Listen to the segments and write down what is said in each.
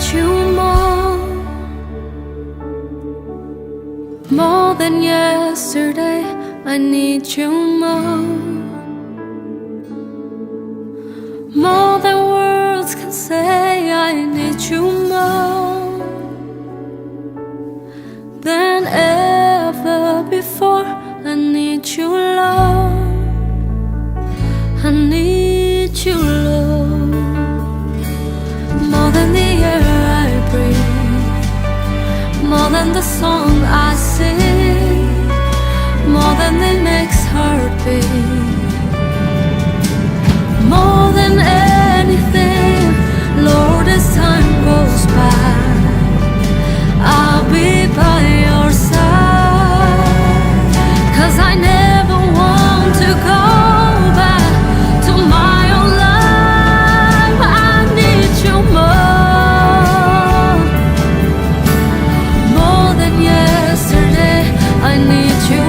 you more than yesterday. I need you more than words can say. I need you more than ever before. I need you, Lord. I need you, Lord. More than the air I breathe, more than the song I sing, more than the next heartbeat. More than anything, Lord, as time goes by, I'll be by your side. 'Cause I never want to go back to my own life. I need you more than yesterday. I need you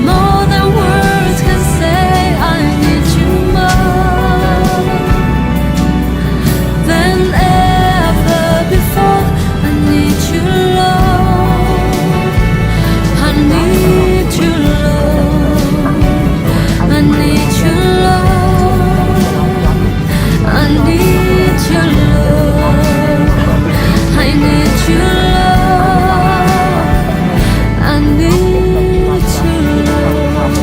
more than words can say. I need you more than ever before. I need you, Lord. I need you, Lord. I need you, Lord. I need you, Lord. I need you, Lord. I need you, Lord.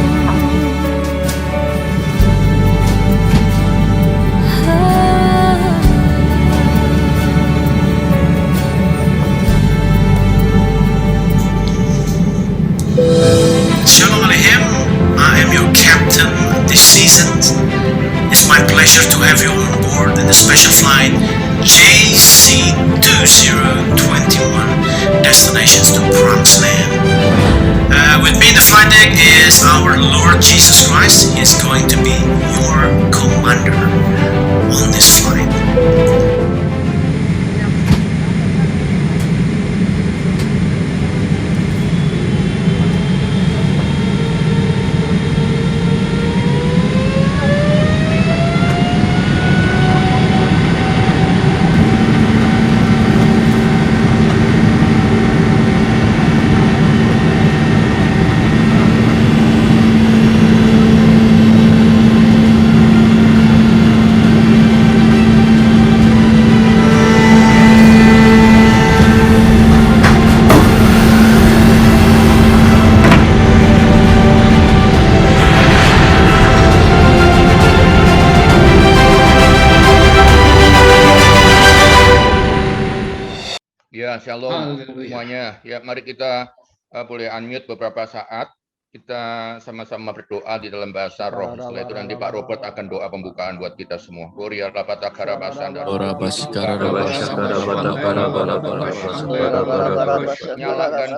Shalom Aleichem, I am your captain this season. It's my pleasure to have you on board in the special flight JC2021, Destinations to Promised Land. With me in the flight deck is our Lord Jesus Christ. He is going to be your commander on this flight. Ya, shalom semuanya. Ya, mari kita boleh unmute beberapa saat. Kita sama-sama berdoa di dalam bahasa roh. Setelah itu nanti Pak Robert akan doa pembukaan buat kita semua. Gloria Rabata Karabasanda. Nyala dan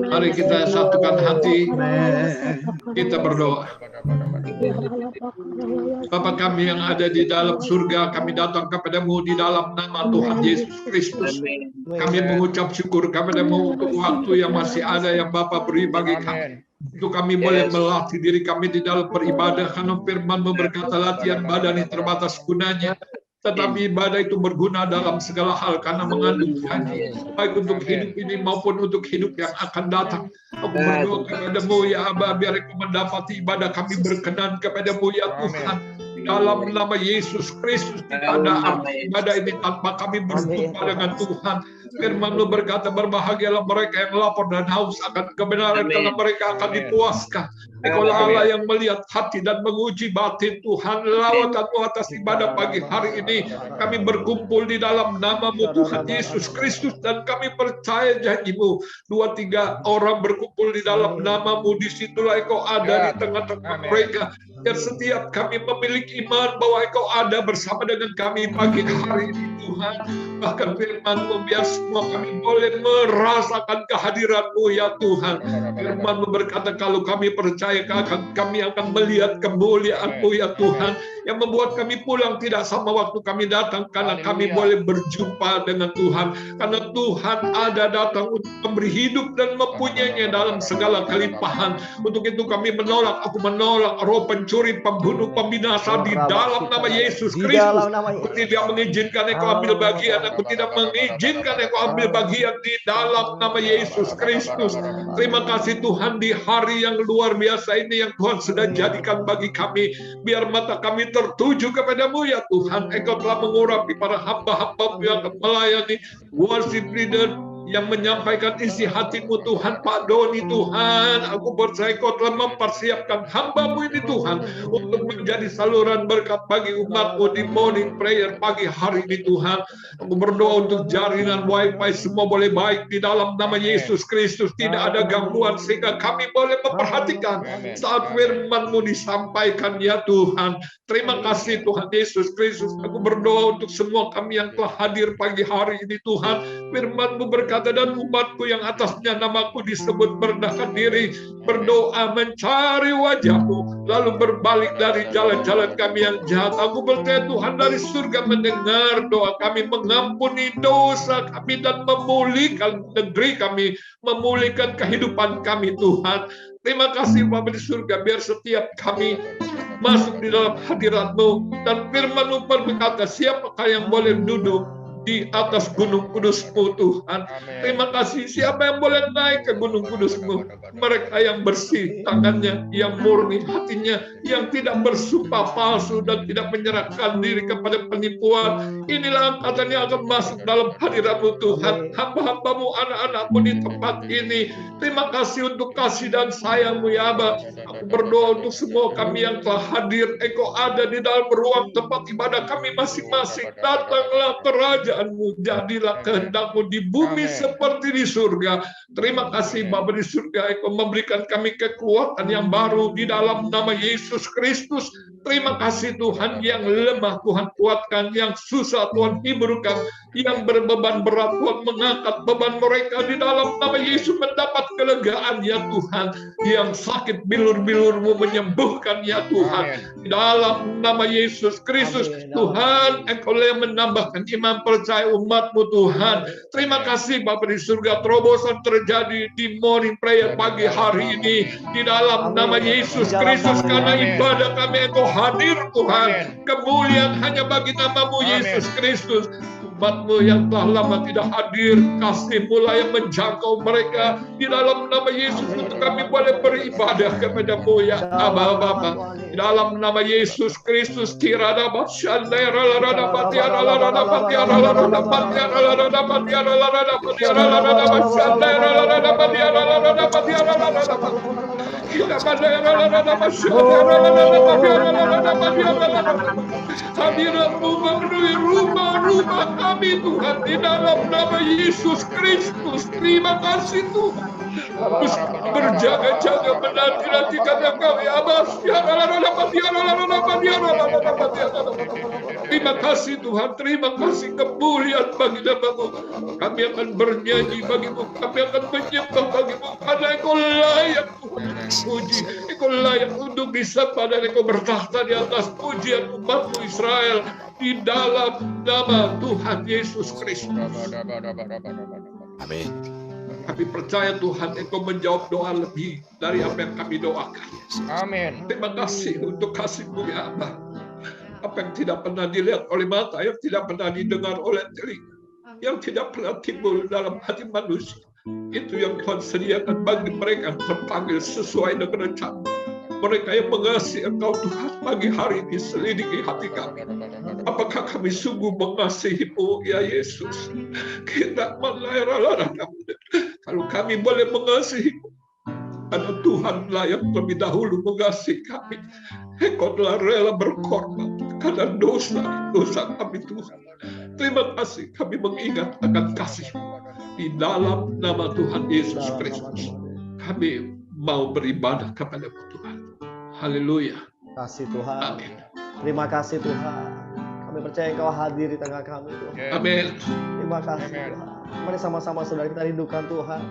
Mari kita satukan hati Kita berdoa. Bapa kami yang ada di dalam surga, kami datang kepadamu di dalam nama Tuhan Yesus Kristus. Kami mengucap syukur kepadamu untuk waktu yang masih ada yang Bapa beri bagi kami. Untuk kami boleh melatih diri kami di dalam beribadah, karena firman-Mu berkata latihan badan ini terbatas gunanya. Tetapi ibadah itu berguna dalam segala hal karena mengandung janji, baik untuk hidup ini maupun untuk hidup yang akan datang. Aku berdoa kepadamu ya Aba, biar aku mendapati ibadah kami berkenan kepadamu ya Tuhan. Dalam nama Yesus Kristus, tidak ada arti ibadah ini tanpa kami berjumpa dengan Tuhan. Firman-Mu berkata, berbahagialah mereka yang lapar dan haus akan kebenaran, karena mereka akan dipuaskan. Engkaulah Allah yang melihat hati dan menguji batin. Tuhan, lawatan-Mu atas ibadah pagi hari ini. Kami berkumpul di dalam nama-Mu Tuhan Yesus Kristus, dan kami percaya janji-Mu. 2-3 orang berkumpul di dalam nama-Mu, disitulah Engkau ada di tengah-tengah mereka. Biar setiap kami memiliki iman bahwa Engkau ada bersama dengan kami pagi hari ini Tuhan. Bahkan firman-Mu, biar semua kami boleh merasakan kehadiran-Mu ya Tuhan. Firman-Mu berkata, kalau kami percaya, kami akan melihat kemuliaan-Mu ya Tuhan, yang membuat kami pulang tidak sama waktu kami datang, karena kami boleh berjumpa dengan Tuhan. Karena Tuhan ada datang untuk memberi hidup dan mempunyainya dalam segala kelimpahan. Untuk itu kami menolak, aku menolak roh pencuri, pembunuh, pembinasa di dalam nama Yesus Kristus. Aku tidak mengizinkan Engkau ambil bagian, aku tidak mengizinkan Engkau ambil bagian di dalam nama Yesus Kristus. Terima kasih Tuhan di hari yang luar biasa ini yang Tuhan sudah jadikan bagi kami. Biar mata kami tertuju kepadamu ya Tuhan. Engkau telah mengurapi para hamba-hamba-Mu yang akan melayani worship leader, yang menyampaikan isi hatimu Tuhan. Pak Doni Tuhan, aku percaya Kau telah mempersiapkan hamba-Mu ini Tuhan, untuk menjadi saluran berkat bagi umat-Mu di morning prayer pagi hari ini Tuhan. Aku berdoa untuk jaringan wifi semua boleh baik di dalam nama Yesus Kristus, tidak ada gangguan, sehingga kami boleh memperhatikan saat firman-Mu disampaikan ya Tuhan. Terima kasih Tuhan Yesus Kristus. Aku berdoa untuk semua kami yang telah hadir pagi hari ini Tuhan. Firman-Mu berkata, dan umat-Ku yang atasnya nama-Ku disebut merendahkan diri, berdoa mencari wajah-Mu, lalu berbalik dari jalan-jalan kami yang jahat. Aku percaya Tuhan dari surga mendengar doa kami, mengampuni dosa kami, dan memulihkan negeri kami, memulihkan kehidupan kami Tuhan. Terima kasih Bapa di surga, biar setiap kami masuk di dalam hadirat-Mu, dan firman-Mu berkata, siapakah yang boleh duduk di atas gunung kudus-Mu Tuhan. Terima kasih. Siapa yang boleh naik ke gunung kudus-Mu? Mereka yang bersih tangannya, yang murni hatinya, yang tidak bersumpah palsu dan tidak menyerahkan diri kepada penipuan. Inilah angkatan yang akan masuk dalam hadirat-Mu Tuhan. Hamba-hamba-Mu, anak-anak-Mu di tempat ini. Terima kasih untuk kasih dan sayang-Mu ya Aba. Aku berdoa untuk semua kami yang telah hadir. Engkau ada di dalam ruang tempat ibadah kami masing-masing. Datanglah kerajaan-Mu, jadilah kehendak-Mu di bumi seperti di surga. Terima kasih Bapa di surga, Engkau memberikan kami kekuatan yang baru di dalam nama Yesus Kristus. Terima kasih Tuhan, yang lemah Tuhan kuatkan, yang susah Tuhan hiburkan, yang berbeban berat Tuhan mengangkat beban mereka di dalam nama Yesus, mendapat kelegaan ya Tuhan. Yang sakit bilur-bilur-Mu menyembuhkan ya Tuhan. Di dalam nama Yesus Kristus Tuhan, Engkau yang menambahkan iman percaya umat-Mu Tuhan. Terima kasih Bapa di surga, terobosan terjadi di morning prayer pagi hari ini di dalam nama Yesus Kristus, karena ibadah kami Engkau hadir Tuhan. Kemuliaan hanya bagi nama-Mu Yesus Kristus. Umat-Mu yang telah lama tidak hadir, kasih mulai menjangkau mereka di dalam nama Yesus, untuk kami boleh beribadah kepada-Mu ya Aba Bapa. Di dalam nama Yesus Kristus, kirada bashandera rada patiara rada patiara rada patiara rada patiara rada patiara rada bashandera rada patiara rada patiara rada kita bandera rada bashandera rada patiara rada patiara rada. Hadirat-Mu memenuhi rumah-rumah kami Tuhan di dalam nama Yesus Kristus. Terima kasih Tuhan. Berjaga-jaga menanti-nantikan Engkau ya Abbas. Terima kasih Tuhan, terima kasih, kemuliaan bagi nama-Mu. Kami akan bernyanyi bagi-Mu, kami akan menyembah bagi-Mu, karena Engkau layak Tuhan puji. Engkau layak untuk disembah dan Engkau bertakhta di atas pujian umatmu Israel di dalam nama Tuhan Yesus Kristus. Amin. Kami percaya Tuhan Engkau menjawab doa lebih dari apa yang kami doakan. Amin. Terima kasih untuk kasih-Mu ya Allah. Apa yang tidak pernah dilihat oleh mata, yang tidak pernah didengar oleh telinga, yang tidak pernah timbul dalam hati manusia, itu yang Tuhan sediakan bagi mereka yang terpanggil sesuai dengan rencana. Mereka yang mengasihi Engkau Tuhan, pagi hari ini selidiki hati kami. Apakah kami sungguh mengasihi-Mu ya Yesus? Kita melara-lara kami. Kalau kami boleh mengasihi-Mu, karena Tuhanlah yang lebih dahulu mengasihi kami. Engkau telah rela berkorban karena dosa kami Tuhan. Terima kasih, kami mengingat akan kasih-Mu. Di dalam nama Tuhan Yesus Kristus, kami mau beribadah kepada-Mu Tuhan. Haleluya. Kasih Tuhan. Amin. Terima kasih Tuhan. Kami percaya Engkau hadir di tengah kami Tuhan. Amin. Terima kasih Tuhan. Mari sama-sama saudara kita rindukan Tuhan.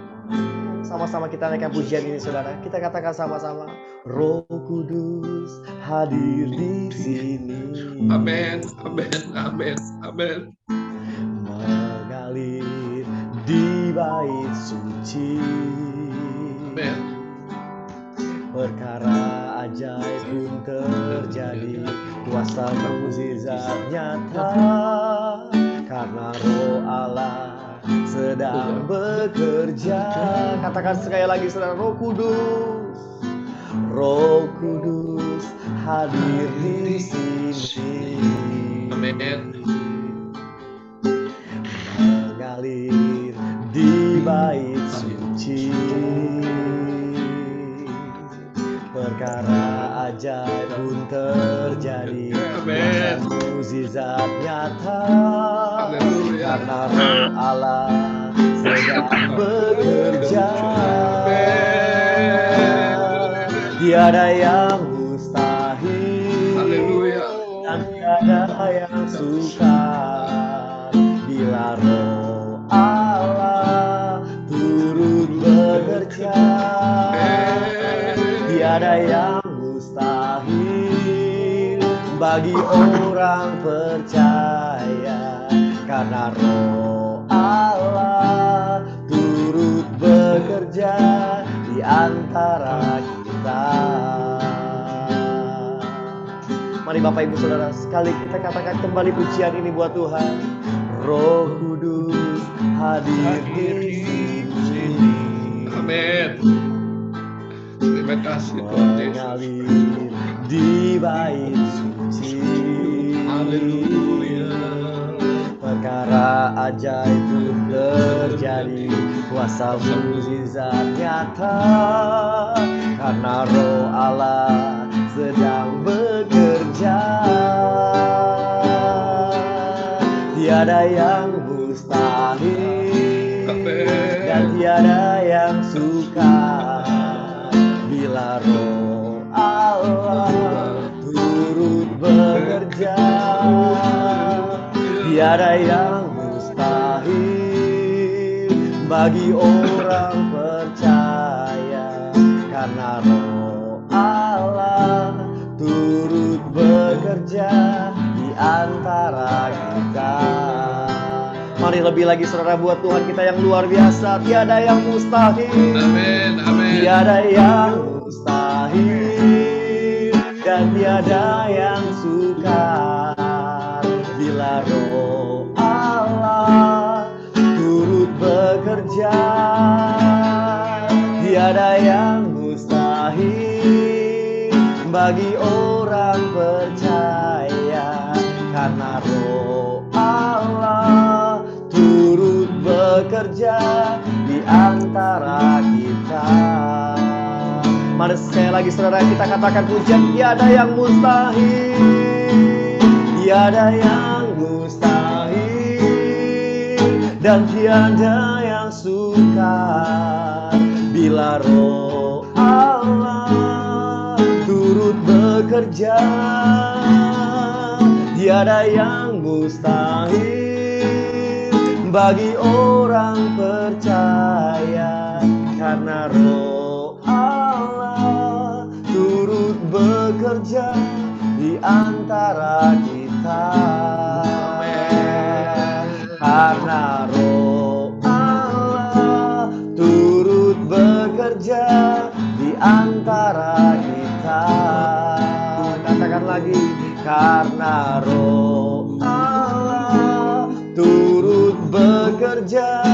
Sama-sama kita naikkan pujian ini saudara. Kita katakan sama-sama, Roh Kudus hadir di sini. Amin. Amin. Amin. Amin. Mengalir di bait suci. Amin. Perkara ajaib pun terjadi, kuasa mukjizat nyata, karena Roh Allah sedang bekerja. Katakan sekali lagi saudara, Roh Kudus, Roh Kudus hadir di sini. Amin. Mengalir di bait suci. Perkara ajaib pun terjadi, Amin. mukjizat nyata, Haleluya. karena Roh Allah sedang bekerja. Tiada yang mustahil, Haleluya. dan tiada yang sukar bila Roh Allah turut bekerja. Tiada yang mustahil bagi orang percaya, karena Roh Allah turut bekerja di antara kita. Mari Bapak Ibu Saudara, sekali kita katakan kembali pujian ini buat Tuhan. Roh Kudus hadir di sini. Amin. Terima kasih Tuhan Yesus. Mengalir di bait suci. Haleluya. Perkara ajaib pun terjadi, kuasa mukjizat nyata, karena Roh Allah sedang bekerja. Tiada yang mustahil, dan tiada yang sukar bila Roh Allah turut bekerja. Tiada yang mustahil bagi orang percaya, karena Roh Allah turut bekerja di antara kita. Mari lebih lagi saudara, buat Tuhan kita yang luar biasa. Tiada yang mustahil. Amin. Amin. Tiada yang mustahil, dan tiada yang sukar bila Roh Allah turut bekerja. Tiada yang mustahil bagi orang percaya, karena Roh Allah turut bekerja di antara kita. Mari sekali lagi saudara, kita katakan pujian. Tiada yang mustahil, tiada yang mustahil, dan tiada yang sukar bila Roh Allah turut bekerja. Tiada yang mustahil bagi orang percaya, karena Roh Allah bekerja di antara kita, karena Roh Allah turut bekerja di antara kita. Katakan lagi, karena Roh Allah turut bekerja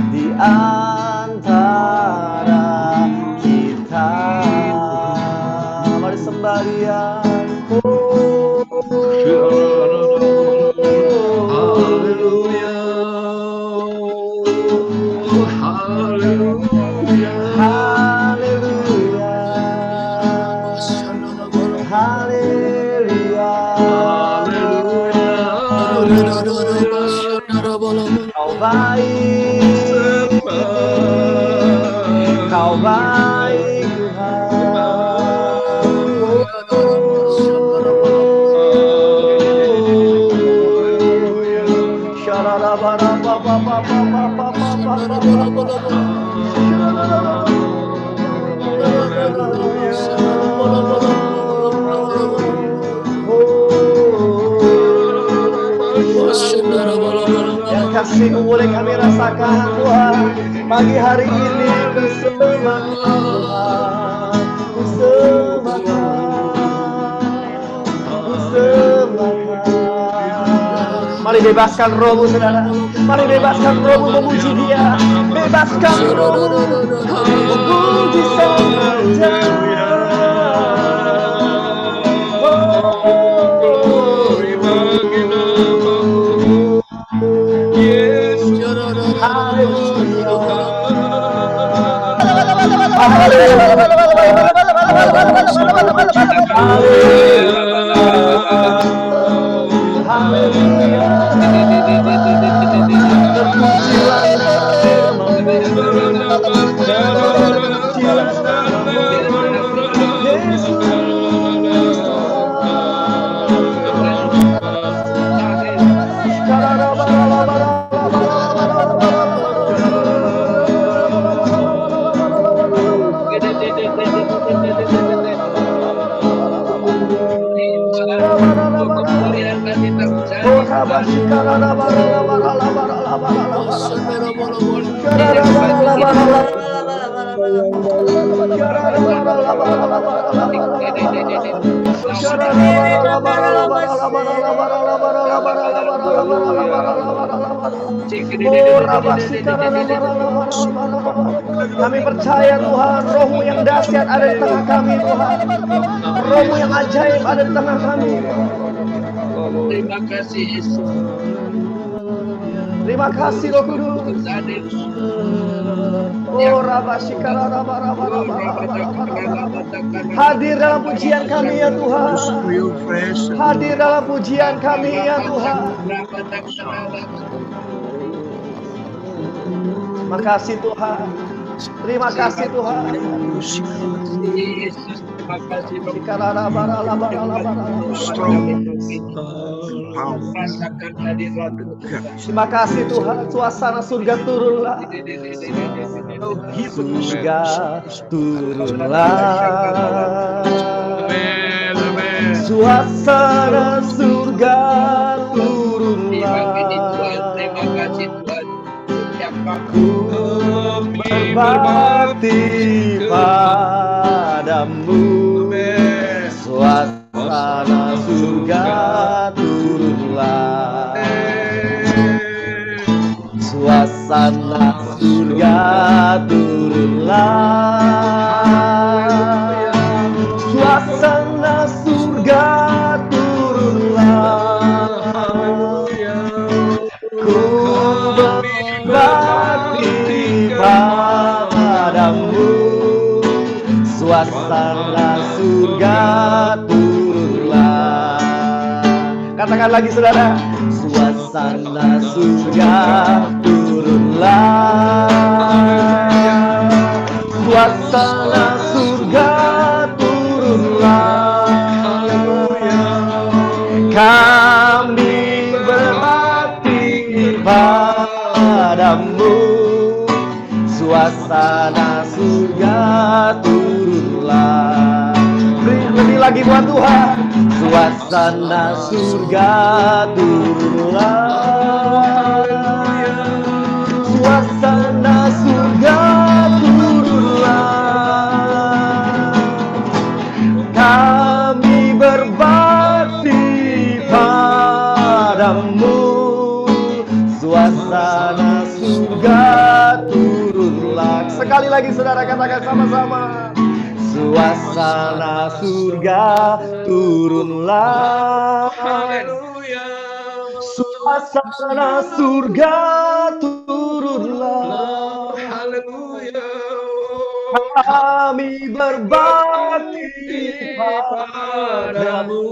di antara kita. Mari sembah Dia. Haleluya. Haleluya. Haleluya. Haleluya. Kau baik, Kau baik Yang kasih-Mu boleh kami rasakan Tuhan. Pagi hari ini ku sembah Tuhan, ku sembah Tuhan. Mari bebaskan rohmu saudara. Mari bebaskan rohmu memuji Dia. Bebaskan rohmu memuji saja. Kami percaya Tuhan, Roh-Mu yang dahsyat ada di tengah kami Tuhan. Roh-Mu yang ajaib ada di tengah kami. Terima kasih Yesus. Terima kasih Roh Kudus. Oh Rabashikara Raba. Hadir dalam pujian kami ya Tuhan. Hadir dalam pujian kami ya Tuhan. Terima kasih Tuhan. Terima kasih Tuhan. Yesus, terima kasih. Terima kasih Tuhan. Suasana surga turunlah. Surga turunlah. Suasana surga turunlah. Terima kasih Tuhan. Ku berbakti padamu. Suasana surga turunlah. Suasana surga turunlah. Suasana surga turunlah. Ku berbakti padamu. Suasana surga turunlah. Katakan lagi saudara. Suasana surga turunlah. Suasana surga turunlah. Kami berbakti padamu. Suasana surga turunlah. Lebih lagi buat Tuhan. Suasana surga turunlah. Suasana surga turunlah. Kami berbakti padamu. Suasana surga turunlah. Sekali lagi saudara katakan sama-sama. Suasana surga turunlah. Haleluya. Suasana surga turunlah. Haleluya. Kami berbakti Padamu.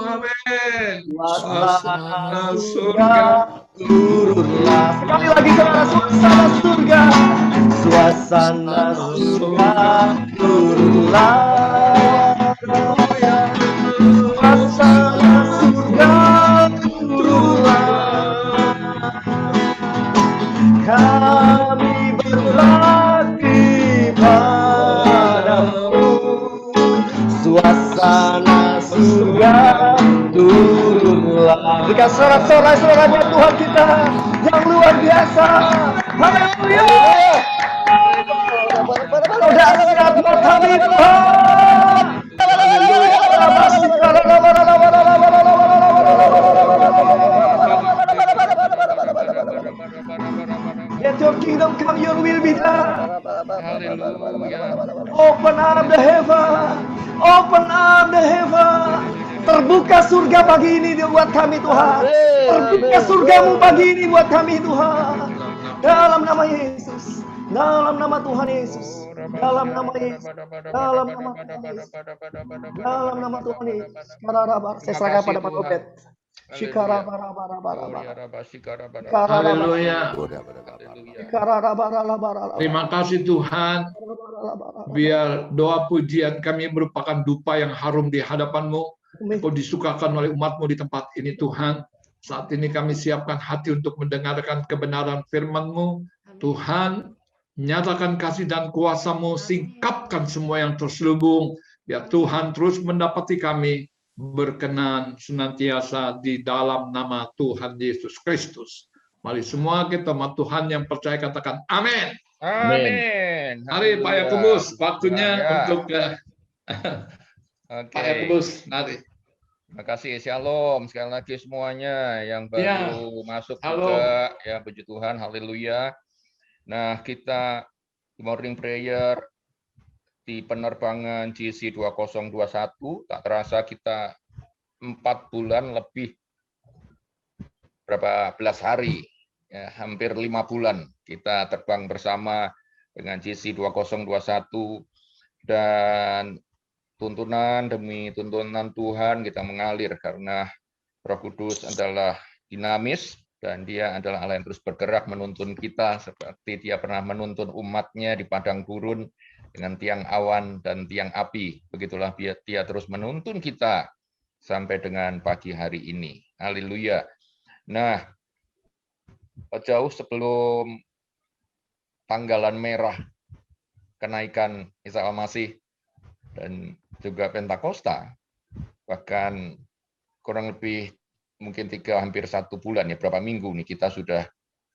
Amin. Suasana surga turunlah. Sekali lagi saudara, suasana surga. Suasana surga turunlah. Suasana surga turunlah. Kami berbakti padamu. Suasana surga turunlah. Berikan sorak-sorai buat Tuhan kita yang luar biasa. Haleluya. Dahsyat buat kami Tuhan. Let your kingdom come, your will be done. Open up the heaven. Open up the heaven. Terbuka surga pagi ini buat kami Tuhan. Terbuka surgamu pagi ini buat kami Tuhan. Dalam nama Yesus. Dalam nama Tuhan Yesus. Dalam nama Yesus. Dalam nama Tuhan Yesus. Dalam nama Tuhan Yesus. Saya serahkan pada Pak Obed. Haleluya. Terima kasih Tuhan. Biar doa pujian kami merupakan dupa yang harum di hadapan-Mu. Kau disukakan oleh umat-Mu di tempat ini Tuhan. Saat ini kami siapkan hati untuk mendengarkan kebenaran firman-Mu. Tuhan, nyatakan kasih dan kuasa-Mu, singkapkan semua yang terselubung. Biar Tuhan terus mendapati kami berkenan senantiasa di dalam nama Tuhan Yesus Kristus. Mari semua kita sama Tuhan yang percaya katakan amin. Amin. Mari Pak Yakobus, waktunya untuk Pak Yakobus, mari. Terima kasih, shalom sekali lagi semuanya yang baru masuk juga, ya puji Tuhan, haleluya. Nah, kita morning prayer di penerbangan GC 2021, tak terasa kita 4 bulan lebih berapa belas hari, ya, hampir 5 bulan kita terbang bersama dengan GC 2021 dan tuntunan demi tuntunan Tuhan kita mengalir karena Roh Kudus adalah dinamis dan Dia adalah Allah yang terus bergerak menuntun kita seperti Dia pernah menuntun umatnya di padang gurun dengan tiang awan dan tiang api. Begitulah Dia terus menuntun kita sampai dengan pagi hari ini. Haleluya. Nah, jauh sebelum tanggalan merah kenaikan Isa Al-Masih dan juga Pentakosta, bahkan kurang lebih mungkin hampir 1 bulan ya, berapa minggu nih kita sudah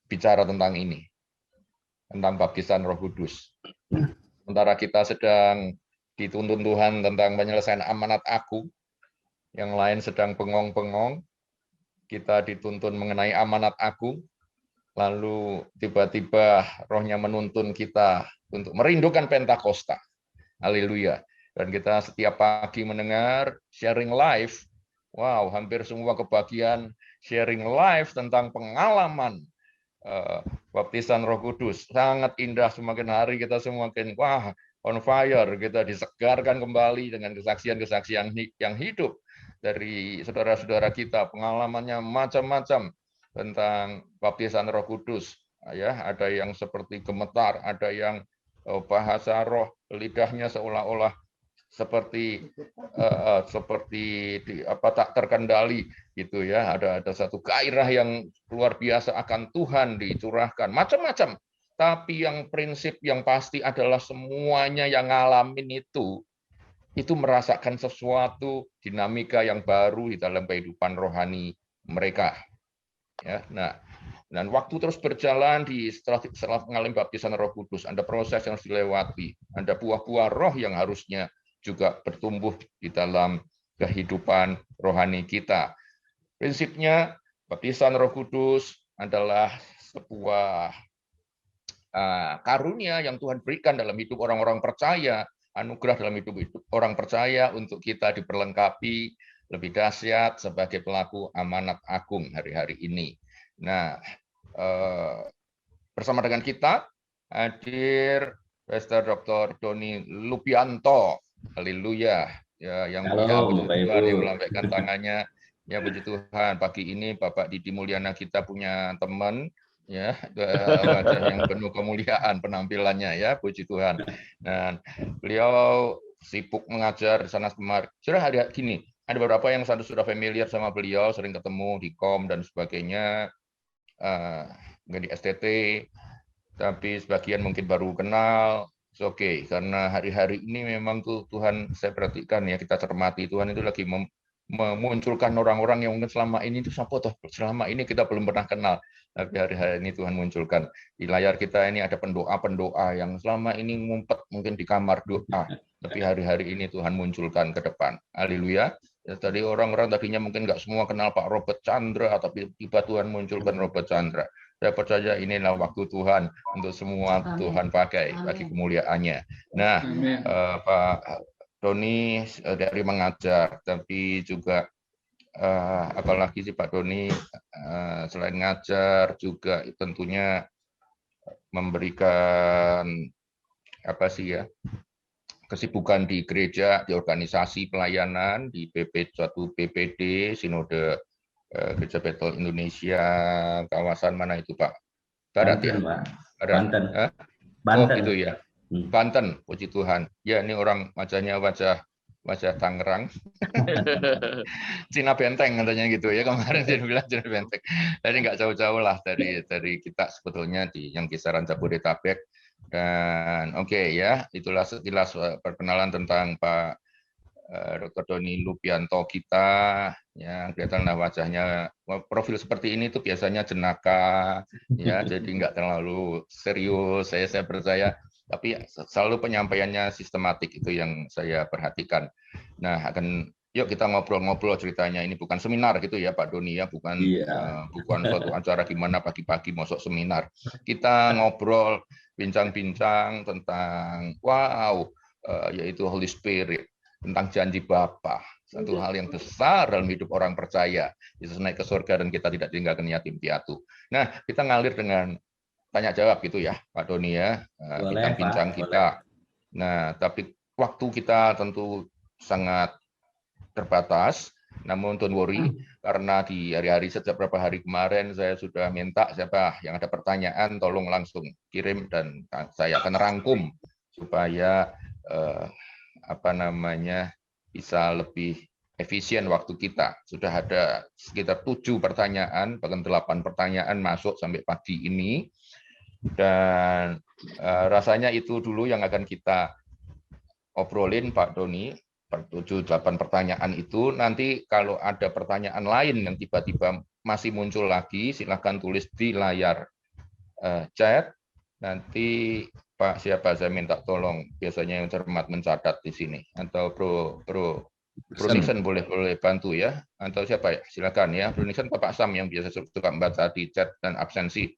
bicara tentang ini, tentang baptisan Roh Kudus. Sementara kita sedang dituntun Tuhan tentang penyelesaian amanat agung, yang lain sedang bengong-bengong, kita dituntun mengenai amanat agung, lalu tiba-tiba Rohnya menuntun kita untuk merindukan Pentakosta. Haleluya. Dan kita setiap pagi mendengar sharing live, wow, hampir semua kebagian sharing live tentang pengalaman baptisan Roh Kudus. Sangat indah, semakin hari kita semakin wah on fire, kita disegarkan kembali dengan kesaksian-kesaksian yang hidup dari saudara-saudara kita, pengalamannya macam-macam tentang baptisan Roh Kudus. Ya, ada yang seperti gemetar, ada yang bahasa roh, lidahnya seolah-olah seperti tak terkendali gitu ya. Ada satu gairah yang luar biasa akan Tuhan dicurahkan, macam-macam. Tapi yang prinsip yang pasti adalah semuanya yang ngalamin itu itu merasakan sesuatu dinamika yang baru di dalam kehidupan rohani mereka. Ya, nah, dan waktu terus berjalan setelah mengalami baptisan Roh Kudus, ada proses yang harus dilewati, ada buah-buah roh yang harusnya juga bertumbuh di dalam kehidupan rohani kita. Prinsipnya baptisan Roh Kudus adalah sebuah karunia yang Tuhan berikan dalam hidup orang-orang percaya, anugerah dalam hidup orang percaya untuk kita diperlengkapi lebih dahsyat sebagai pelaku amanat agung hari-hari ini. Nah, bersama dengan kita hadir Pastor Dr. Doni Lupianto, haleluya, ya, yang melambaikan tangannya. Ya, puji Tuhan, pagi ini Bapak Didi Mulyana kita punya teman, ya, wajah yang penuh kemuliaan penampilannya, ya, puji Tuhan. Dan beliau sibuk mengajar di sana kemari. Sudah ada gini, ada beberapa yang sudah familiar sama beliau, sering ketemu di KOM dan sebagainya, di STT, tapi sebagian mungkin baru kenal. Oke, karena hari-hari ini memang Tuhan, saya perhatikan ya, kita cermati, Tuhan itu lagi memunculkan orang-orang yang mungkin selama ini itu selama ini kita belum pernah kenal, tapi hari-hari ini Tuhan munculkan. Di layar kita ini ada pendoa-pendoa yang selama ini ngumpet mungkin di kamar doa, tapi hari-hari ini Tuhan munculkan ke depan. Haleluya. Ya, tadi orang-orang tadinya mungkin nggak semua kenal Pak Robert Chandra, tapi tiba Tuhan munculkan Robert Chandra. Saya percaya inilah waktu Tuhan untuk semua Tuhan pakai bagi kemuliaannya. Nah, Pak Doni dari mengajar, tapi juga apalagi sih Pak Doni selain ngajar juga tentunya memberikan apa sih ya, kesibukan di gereja, di organisasi pelayanan, di PP1 PPD, Sinode Gereja Betel Indonesia, kawasan mana itu Pak? Barat ya? Banten. Oh itu ya, Banten, puji Tuhan. Ya ini orang wajahnya wajah Tangerang. Cina Benteng katanya gitu ya, kemarin dia bilang Cina Benteng. Jadi nggak jauh-jauh lah dari kita sebetulnya di yang kisaran Jabodetabek. Dan oke, ya, itulah sekilas perkenalan tentang Pak Dr. Doni Lupianto kita, ya, kelihatanlah wajahnya, profil seperti ini tuh biasanya jenaka, ya, jadi nggak terlalu serius, saya percaya, tapi selalu penyampaiannya sistematik, itu yang saya perhatikan. Nah, yuk kita ngobrol-ngobrol ceritanya, ini bukan seminar gitu ya Pak Doni ya, bukan suatu acara gimana pagi-pagi masuk seminar. Kita ngobrol, bincang-bincang tentang yaitu Holy Spirit, tentang janji Bapa, satu hal yang besar dalam hidup orang percaya. Yesus naik ke surga dan kita tidak tinggalkan yatim piatu. Nah, kita ngalir dengan tanya jawab gitu ya Pak Doni ya, bincang-bincang kita. Nah, tapi waktu kita tentu sangat terbatas, namun don't worry, karena di hari-hari sejak beberapa hari kemarin saya sudah minta siapa yang ada pertanyaan tolong langsung kirim dan saya akan rangkum supaya bisa lebih efisien waktu kita. Sudah ada sekitar 7 pertanyaan, bahkan 8 pertanyaan masuk sampai pagi ini, dan rasanya itu dulu yang akan kita obrolin Pak Doni. 7-8 pertanyaan itu, nanti kalau ada pertanyaan lain yang tiba-tiba masih muncul lagi, silahkan tulis di layar chat. Nanti Pak siapa saya minta tolong, biasanya yang cermat mencatat di sini, atau Bro Nixon boleh bantu ya, atau siapa ya, silakan ya, Bro Nixon, Pak Sam yang biasa suka membaca di chat dan absensi,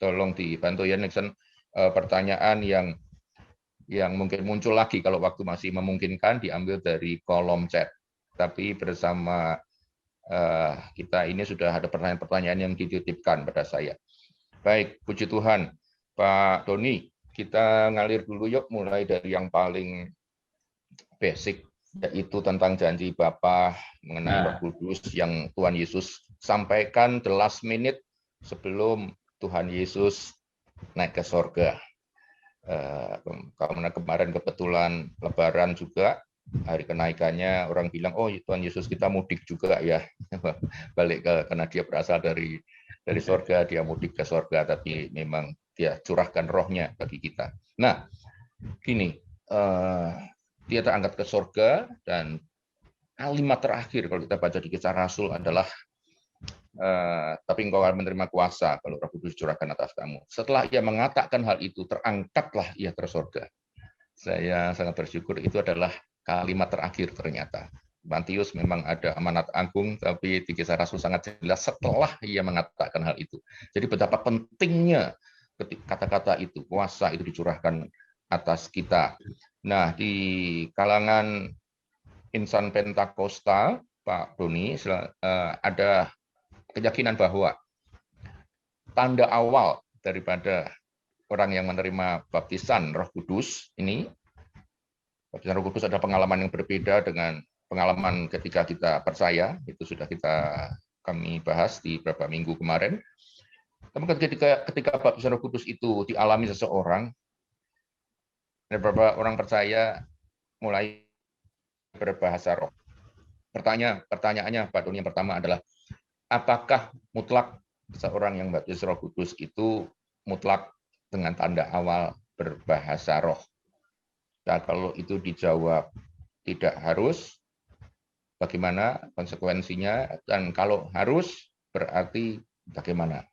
tolong dibantu ya Nixon, pertanyaan yang mungkin muncul lagi kalau waktu masih memungkinkan diambil dari kolom chat, tapi bersama kita ini sudah ada pertanyaan-pertanyaan yang dititipkan pada saya. Baik, puji Tuhan. Pak Doni, kita ngalir dulu yuk, mulai dari yang paling basic, yaitu tentang janji Bapa mengenai Roh Kudus yang Tuhan Yesus sampaikan the last minute sebelum Tuhan Yesus naik ke surga. Karena kemarin kebetulan Lebaran juga, hari kenaikannya, orang bilang, oh Tuhan Yesus kita mudik juga ya, balik karena dia berasal dari surga, dia mudik ke surga, tapi memang dia curahkan rohnya bagi kita. Nah, gini, dia terangkat ke surga, dan kalimat terakhir kalau kita baca di Kisah Rasul adalah tapi engkau akan menerima kuasa kalau Roh Kudus curahkan atas kamu. Setelah ia mengatakan hal itu, terangkatlah ia ke surga. Saya sangat bersyukur itu adalah kalimat terakhir ternyata. Matius memang ada amanat agung, tapi di Kisah Rasul sangat jelas setelah ia mengatakan hal itu. Jadi betapa pentingnya kata-kata itu, kuasa itu dicurahkan atas kita. Nah, di kalangan insan Pentakosta, Pak Doni, ada keyakinan bahwa tanda awal daripada orang yang menerima baptisan Roh Kudus ini, baptisan Roh Kudus adalah pengalaman yang berbeda dengan pengalaman ketika kita percaya, itu sudah kami bahas di beberapa minggu kemarin. Tapi ketika baptisan Roh Kudus itu dialami seseorang, beberapa orang percaya mulai berbahasa roh. Pertanyaannya, Pak Doni, yang pertama adalah, apakah mutlak seorang yang baptis Roh Kudus itu mutlak dengan tanda awal berbahasa roh? Nah, kalau itu dijawab tidak harus, bagaimana konsekuensinya? Dan kalau harus, berarti bagaimana?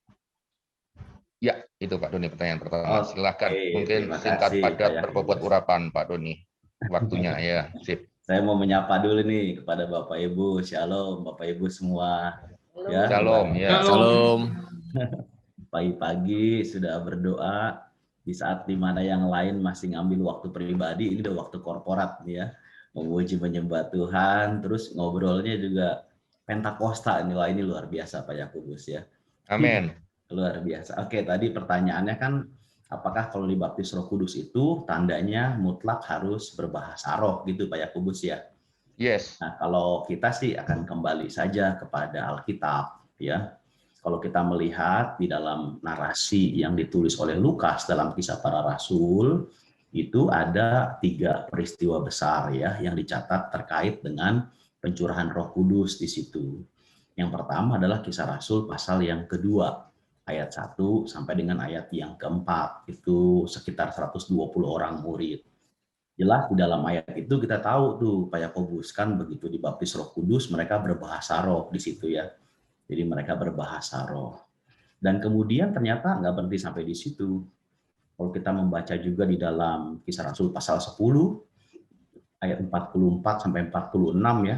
Ya, itu Pak Doni pertanyaan pertama. Silakan, mungkin singkat padat berbobot urapan Pak Doni. Waktunya ya, sip. Saya mau menyapa dulu nih kepada Bapak Ibu. Shalom Bapak Ibu semua. Ya, Shalom, ya. Shalom. Pagi-pagi sudah berdoa di saat dimana yang lain masih ngambil waktu pribadi, ini udah waktu korporat nih ya. Memuji menyembah Tuhan, terus ngobrolnya juga Pentakosta ini luar biasa Pak Yakobus ya. Amin. Luar biasa. Oke, tadi pertanyaannya kan, apakah kalau dibaptis Roh Kudus itu tandanya mutlak harus berbahasa roh gitu Pak Yakobus ya? Yes. Nah, kalau kita sih akan kembali saja kepada Alkitab ya. Kalau kita melihat di dalam narasi yang ditulis oleh Lukas dalam Kisah Para Rasul, itu ada 3 peristiwa besar ya yang dicatat terkait dengan pencurahan Roh Kudus di situ. Yang pertama adalah Kisah Rasul pasal yang kedua, ayat 1 sampai dengan ayat yang keempat, itu sekitar 120 orang murid. Jelas di dalam ayat itu kita tahu tuh Pak Yakobus kan begitu dibaptis Roh Kudus mereka berbahasa roh di situ ya. Jadi mereka berbahasa roh. Dan kemudian ternyata nggak berhenti sampai di situ. Kalau kita membaca juga di dalam Kisah Rasul pasal 10 ayat 44 sampai 46 ya.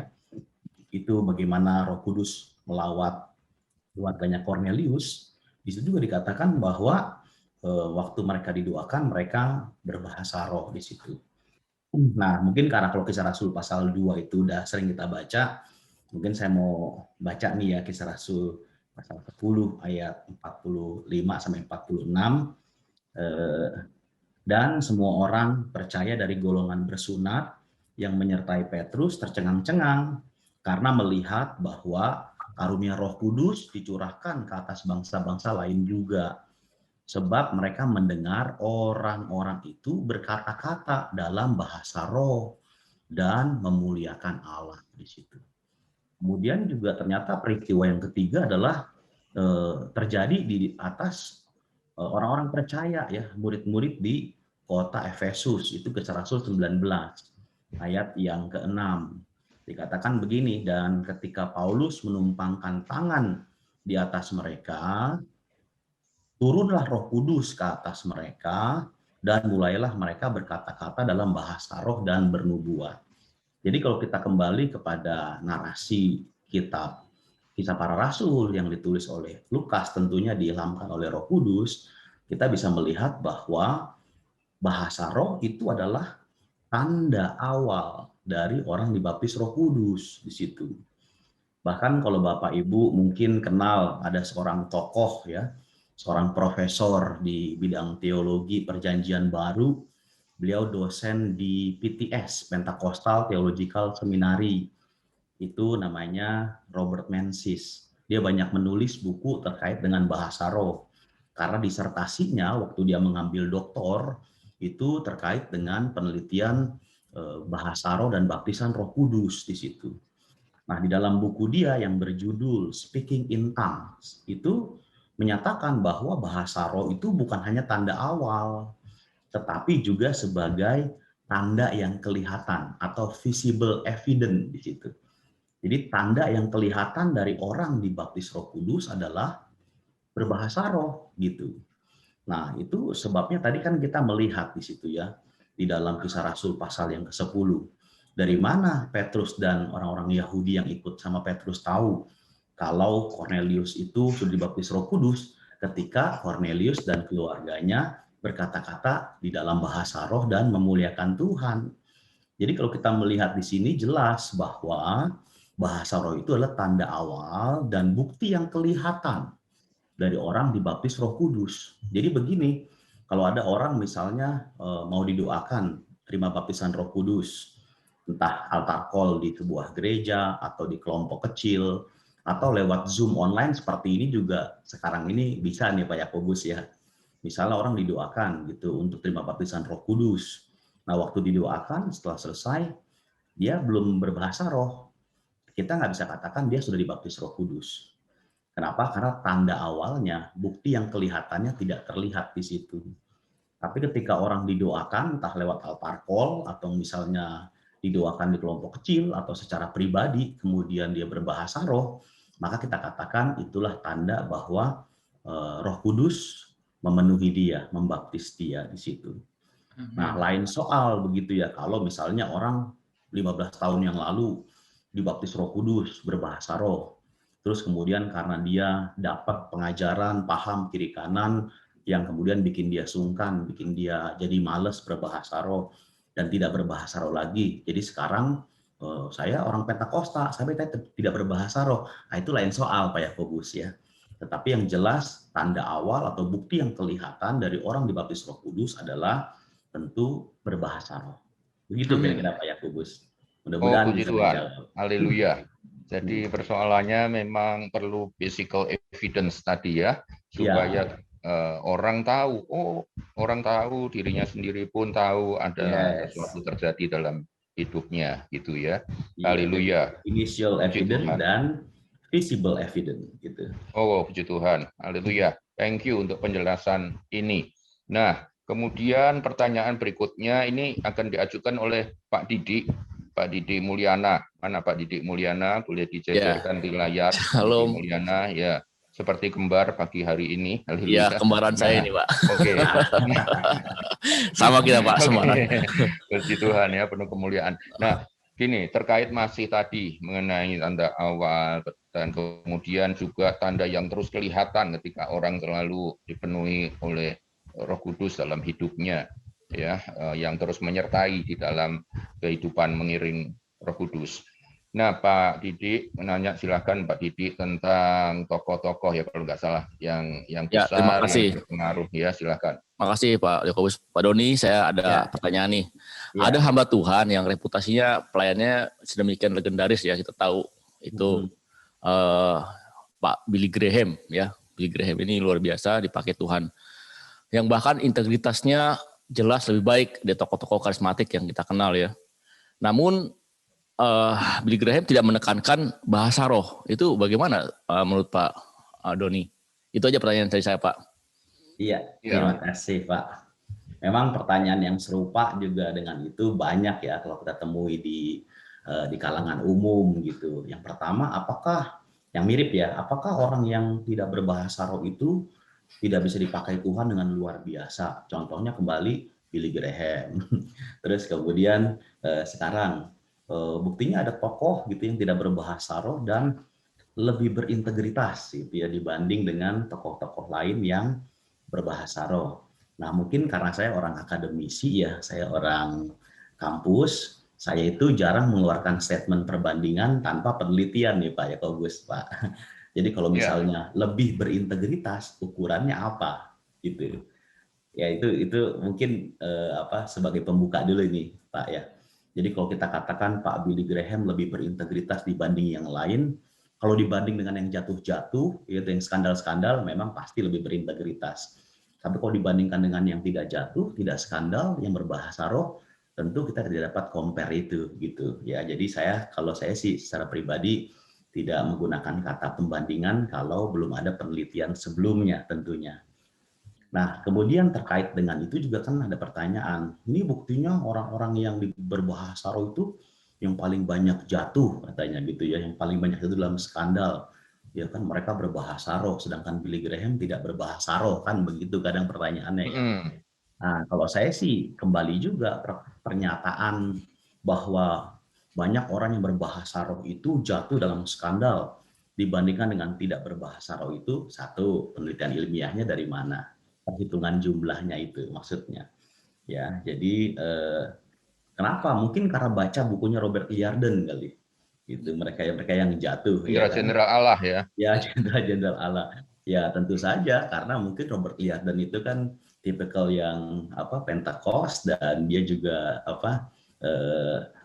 Itu bagaimana Roh Kudus melawat keluarganya Cornelius. Di situ juga dikatakan bahwa waktu mereka didoakan mereka berbahasa roh di situ. Nah, mungkin karena kalau Kisah Rasul pasal 2 itu udah sering kita baca, mungkin saya mau baca nih ya Kisah Rasul pasal 10 ayat 45 sampai 46. Dan semua orang percaya dari golongan bersunat yang menyertai Petrus tercengang-cengang karena melihat bahwa karunia Roh Kudus dicurahkan ke atas bangsa-bangsa lain juga. Sebab mereka mendengar orang-orang itu berkata-kata dalam bahasa roh dan memuliakan Allah di situ. Kemudian juga ternyata peristiwa yang ketiga adalah terjadi di atas orang-orang percaya ya, murid-murid di kota Efesus, itu Kisah Rasul 19 ayat yang ke-6. Dikatakan begini, dan ketika Paulus menumpangkan tangan di atas mereka, turunlah Roh Kudus ke atas mereka, dan mulailah mereka berkata-kata dalam bahasa roh dan bernubuat. Jadi kalau kita kembali kepada narasi kitab Kisah Para Rasul yang ditulis oleh Lukas, tentunya diilhamkan oleh Roh Kudus, kita bisa melihat bahwa bahasa roh itu adalah tanda awal dari orang dibaptis Roh Kudus di situ. Bahkan kalau Bapak Ibu mungkin kenal ada seorang tokoh ya, seorang profesor di bidang teologi Perjanjian Baru. Beliau dosen di PTS, Pentecostal Theological Seminary. Itu namanya Robert Menzies. Dia banyak menulis buku terkait dengan bahasa roh. Karena disertasinya waktu dia mengambil doktor itu terkait dengan penelitian bahasa roh dan baptisan Roh Kudus di situ. Nah, di dalam buku dia yang berjudul Speaking in Tongues itu menyatakan bahwa bahasa roh itu bukan hanya tanda awal, tetapi juga sebagai tanda yang kelihatan atau visible evidence di situ. Jadi tanda yang kelihatan dari orang dibaptis Roh Kudus adalah berbahasa roh gitu. Nah, itu sebabnya tadi kan kita melihat di situ ya, di dalam Kisah Rasul pasal yang ke-10. Dari mana Petrus dan orang-orang Yahudi yang ikut sama Petrus tahu kalau Cornelius itu sudah dibaptis Roh Kudus ketika Cornelius dan keluarganya berkata-kata di dalam bahasa roh dan memuliakan Tuhan. Jadi kalau kita melihat di sini jelas bahwa bahasa roh itu adalah tanda awal dan bukti yang kelihatan dari orang dibaptis Roh Kudus. Jadi begini, kalau ada orang misalnya mau didoakan terima baptisan Roh Kudus, entah altar call di sebuah gereja atau di kelompok kecil atau lewat Zoom online seperti ini juga sekarang ini bisa nih Pak Yakobus ya. Misalnya orang didoakan gitu untuk terima baptisan Roh Kudus. Nah, waktu didoakan setelah selesai dia belum berbahasa roh. Kita nggak bisa katakan dia sudah dibaptis Roh Kudus. Kenapa? Karena tanda awalnya, bukti yang kelihatannya tidak terlihat di situ. Tapi ketika orang didoakan, entah lewat altar call atau misalnya didoakan di kelompok kecil atau secara pribadi, kemudian dia berbahasa roh, maka kita katakan itulah tanda bahwa Roh Kudus memenuhi dia, membaptis dia di situ. Nah, lain soal begitu ya, kalau misalnya orang 15 tahun yang lalu dibaptis Roh Kudus, berbahasa roh, terus kemudian karena dia dapat pengajaran, paham kiri kanan, yang kemudian bikin dia sungkan, bikin dia jadi males berbahasa roh, dan tidak berbahasa roh lagi. Jadi sekarang saya orang Pentakosta, saya tidak berbahasa roh. Nah, itu lain soal Pak Yakobus ya. Tetapi yang jelas tanda awal atau bukti yang kelihatan dari orang dibaptis Roh Kudus adalah tentu berbahasa roh. Begitu kira-kira Pak Yakobus. Mudah-mudahan puji bisa Tuhan. menjawab. Haleluya. Jadi persoalannya memang perlu physical evidence tadi ya, supaya orang tahu, orang tahu, dirinya sendiri pun tahu ada sesuatu terjadi dalam hidupnya gitu ya. Haleluya. Initial evidence dan visible evidence gitu. Puji Tuhan. Haleluya. Thank you untuk penjelasan ini. Nah, kemudian pertanyaan berikutnya ini akan diajukan oleh Pak Didik. Pak Didik Mulyana. Mana Pak Didik Mulyana? Boleh dijejerkan di layar. Halo. Didik Mulyana, ya. Seperti kembar pagi hari ini. Iya, kembaran saya ini, Pak. Oke. Sama kita, Pak, semangat. Puji Tuhan ya, penuh kemuliaan. Nah, gini, terkait masih tadi mengenai tanda awal dan kemudian juga tanda yang terus kelihatan ketika orang selalu dipenuhi oleh Roh Kudus dalam hidupnya, ya, yang terus menyertai di dalam kehidupan mengiring Roh Kudus. Nah, Pak Didik menanya, silakan Pak Didik tentang tokoh-tokoh ya kalau nggak salah yang besar, terima kasih. yang berpengaruh ya, silakan. Terima kasih Pak Yakobus. Pak Doni, saya ada pertanyaan nih. Ada hamba Tuhan yang reputasinya pelayannya sedemikian legendaris ya, kita tahu itu Pak Billy Graham ya. Billy Graham ini luar biasa dipakai Tuhan. Yang bahkan integritasnya jelas lebih baik dari tokoh-tokoh karismatik yang kita kenal ya. Namun Billy Graham tidak menekankan bahasa roh. Itu bagaimana menurut Pak Doni? Itu aja pertanyaan dari saya, Pak. Iya, terima kasih Pak. Memang pertanyaan yang serupa juga dengan itu banyak ya kalau kita temui di kalangan umum gitu. Yang pertama, apakah yang mirip ya, apakah orang yang tidak berbahasa roh itu tidak bisa dipakai Tuhan dengan luar biasa? Contohnya kembali Billy Graham. Terus kemudian sekarang buktinya ada tokoh gitu yang tidak berbahasa roh dan lebih berintegritas gitu ya dibanding dengan tokoh-tokoh lain yang berbahasa roh. Nah, mungkin karena saya orang akademisi ya, saya orang kampus, saya itu jarang mengeluarkan statement perbandingan tanpa penelitian nih Pak Yakobus, Pak. Jadi kalau misalnya lebih berintegritas, ukurannya apa gitu. Ya itu mungkin sebagai pembuka dulu ini Pak ya. Jadi kalau kita katakan Pak Billy Graham lebih berintegritas dibanding yang lain, kalau dibanding dengan yang jatuh-jatuh, yaitu yang skandal-skandal, memang pasti lebih berintegritas. Tapi kalau dibandingkan dengan yang tidak jatuh, tidak skandal, yang berbahasa roh, tentu kita tidak dapat compare itu, gitu. Ya, jadi kalau saya sih secara pribadi tidak menggunakan kata pembandingan kalau belum ada penelitian sebelumnya, tentunya. Nah, kemudian terkait dengan itu juga kan ada pertanyaan. Ini buktinya orang-orang yang berbahasa roh itu yang paling banyak jatuh katanya gitu ya, yang paling banyak itu dalam skandal. Ya kan mereka berbahasa roh, sedangkan Billy Graham tidak berbahasa roh, kan begitu kadang pertanyaannya ya. Nah, kalau saya sih kembali juga pernyataan bahwa banyak orang yang berbahasa roh itu jatuh dalam skandal dibandingkan dengan tidak berbahasa roh itu, satu, penelitian ilmiahnya dari mana, perhitungan jumlahnya itu maksudnya. Ya, jadi kenapa? Mungkin karena baca bukunya Robert Liardon kali. Gitu, mereka yang jatuh ya kan. Jenderal Allah ya. Ya, jenderal Allah. Ya, tentu saja karena mungkin Robert Liardon itu kan tipikal yang Pentakost, dan dia juga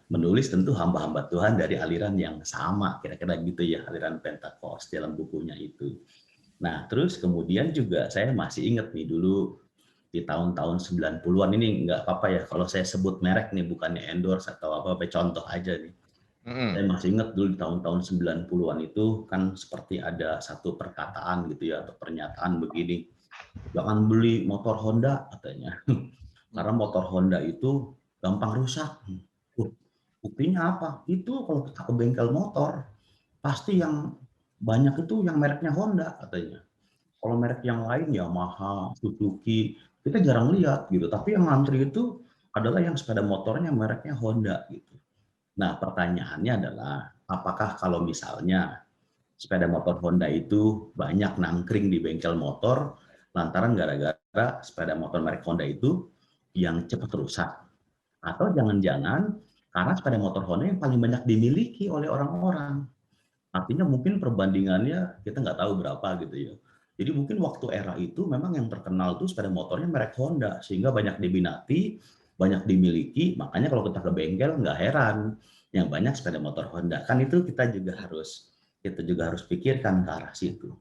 menulis tentu hamba-hamba Tuhan dari aliran yang sama, kira-kira gitu ya, aliran Pentakost dalam bukunya itu. Nah, terus kemudian juga saya masih ingat nih dulu di tahun-tahun 90-an, ini nggak apa-apa ya kalau saya sebut merek nih, bukannya endorse atau apa-apa, contoh aja nih. Saya masih ingat dulu di tahun-tahun 90-an itu kan seperti ada satu perkataan gitu ya, atau pernyataan begini, jangan beli motor Honda katanya, karena motor Honda itu gampang rusak. Buktinya apa? Itu kalau kita ke bengkel motor, pasti yang banyak itu yang mereknya Honda katanya. Kalau merek yang lain Yamaha, Suzuki, kita jarang lihat gitu. Tapi yang ngantri itu adalah yang sepeda motornya mereknya Honda gitu. Nah, pertanyaannya adalah, apakah kalau misalnya sepeda motor Honda itu banyak nangkring di bengkel motor, lantaran gara-gara sepeda motor merek Honda itu yang cepat rusak? Atau jangan-jangan karena sepeda motor Honda yang paling banyak dimiliki oleh orang-orang? Artinya mungkin perbandingannya kita nggak tahu berapa gitu ya. Jadi mungkin waktu era itu memang yang terkenal tuh sepeda motornya merek Honda, sehingga banyak diminati, banyak dimiliki, makanya kalau kita ke bengkel nggak heran yang banyak sepeda motor Honda. Kan itu kita juga harus pikirkan ke arah situ.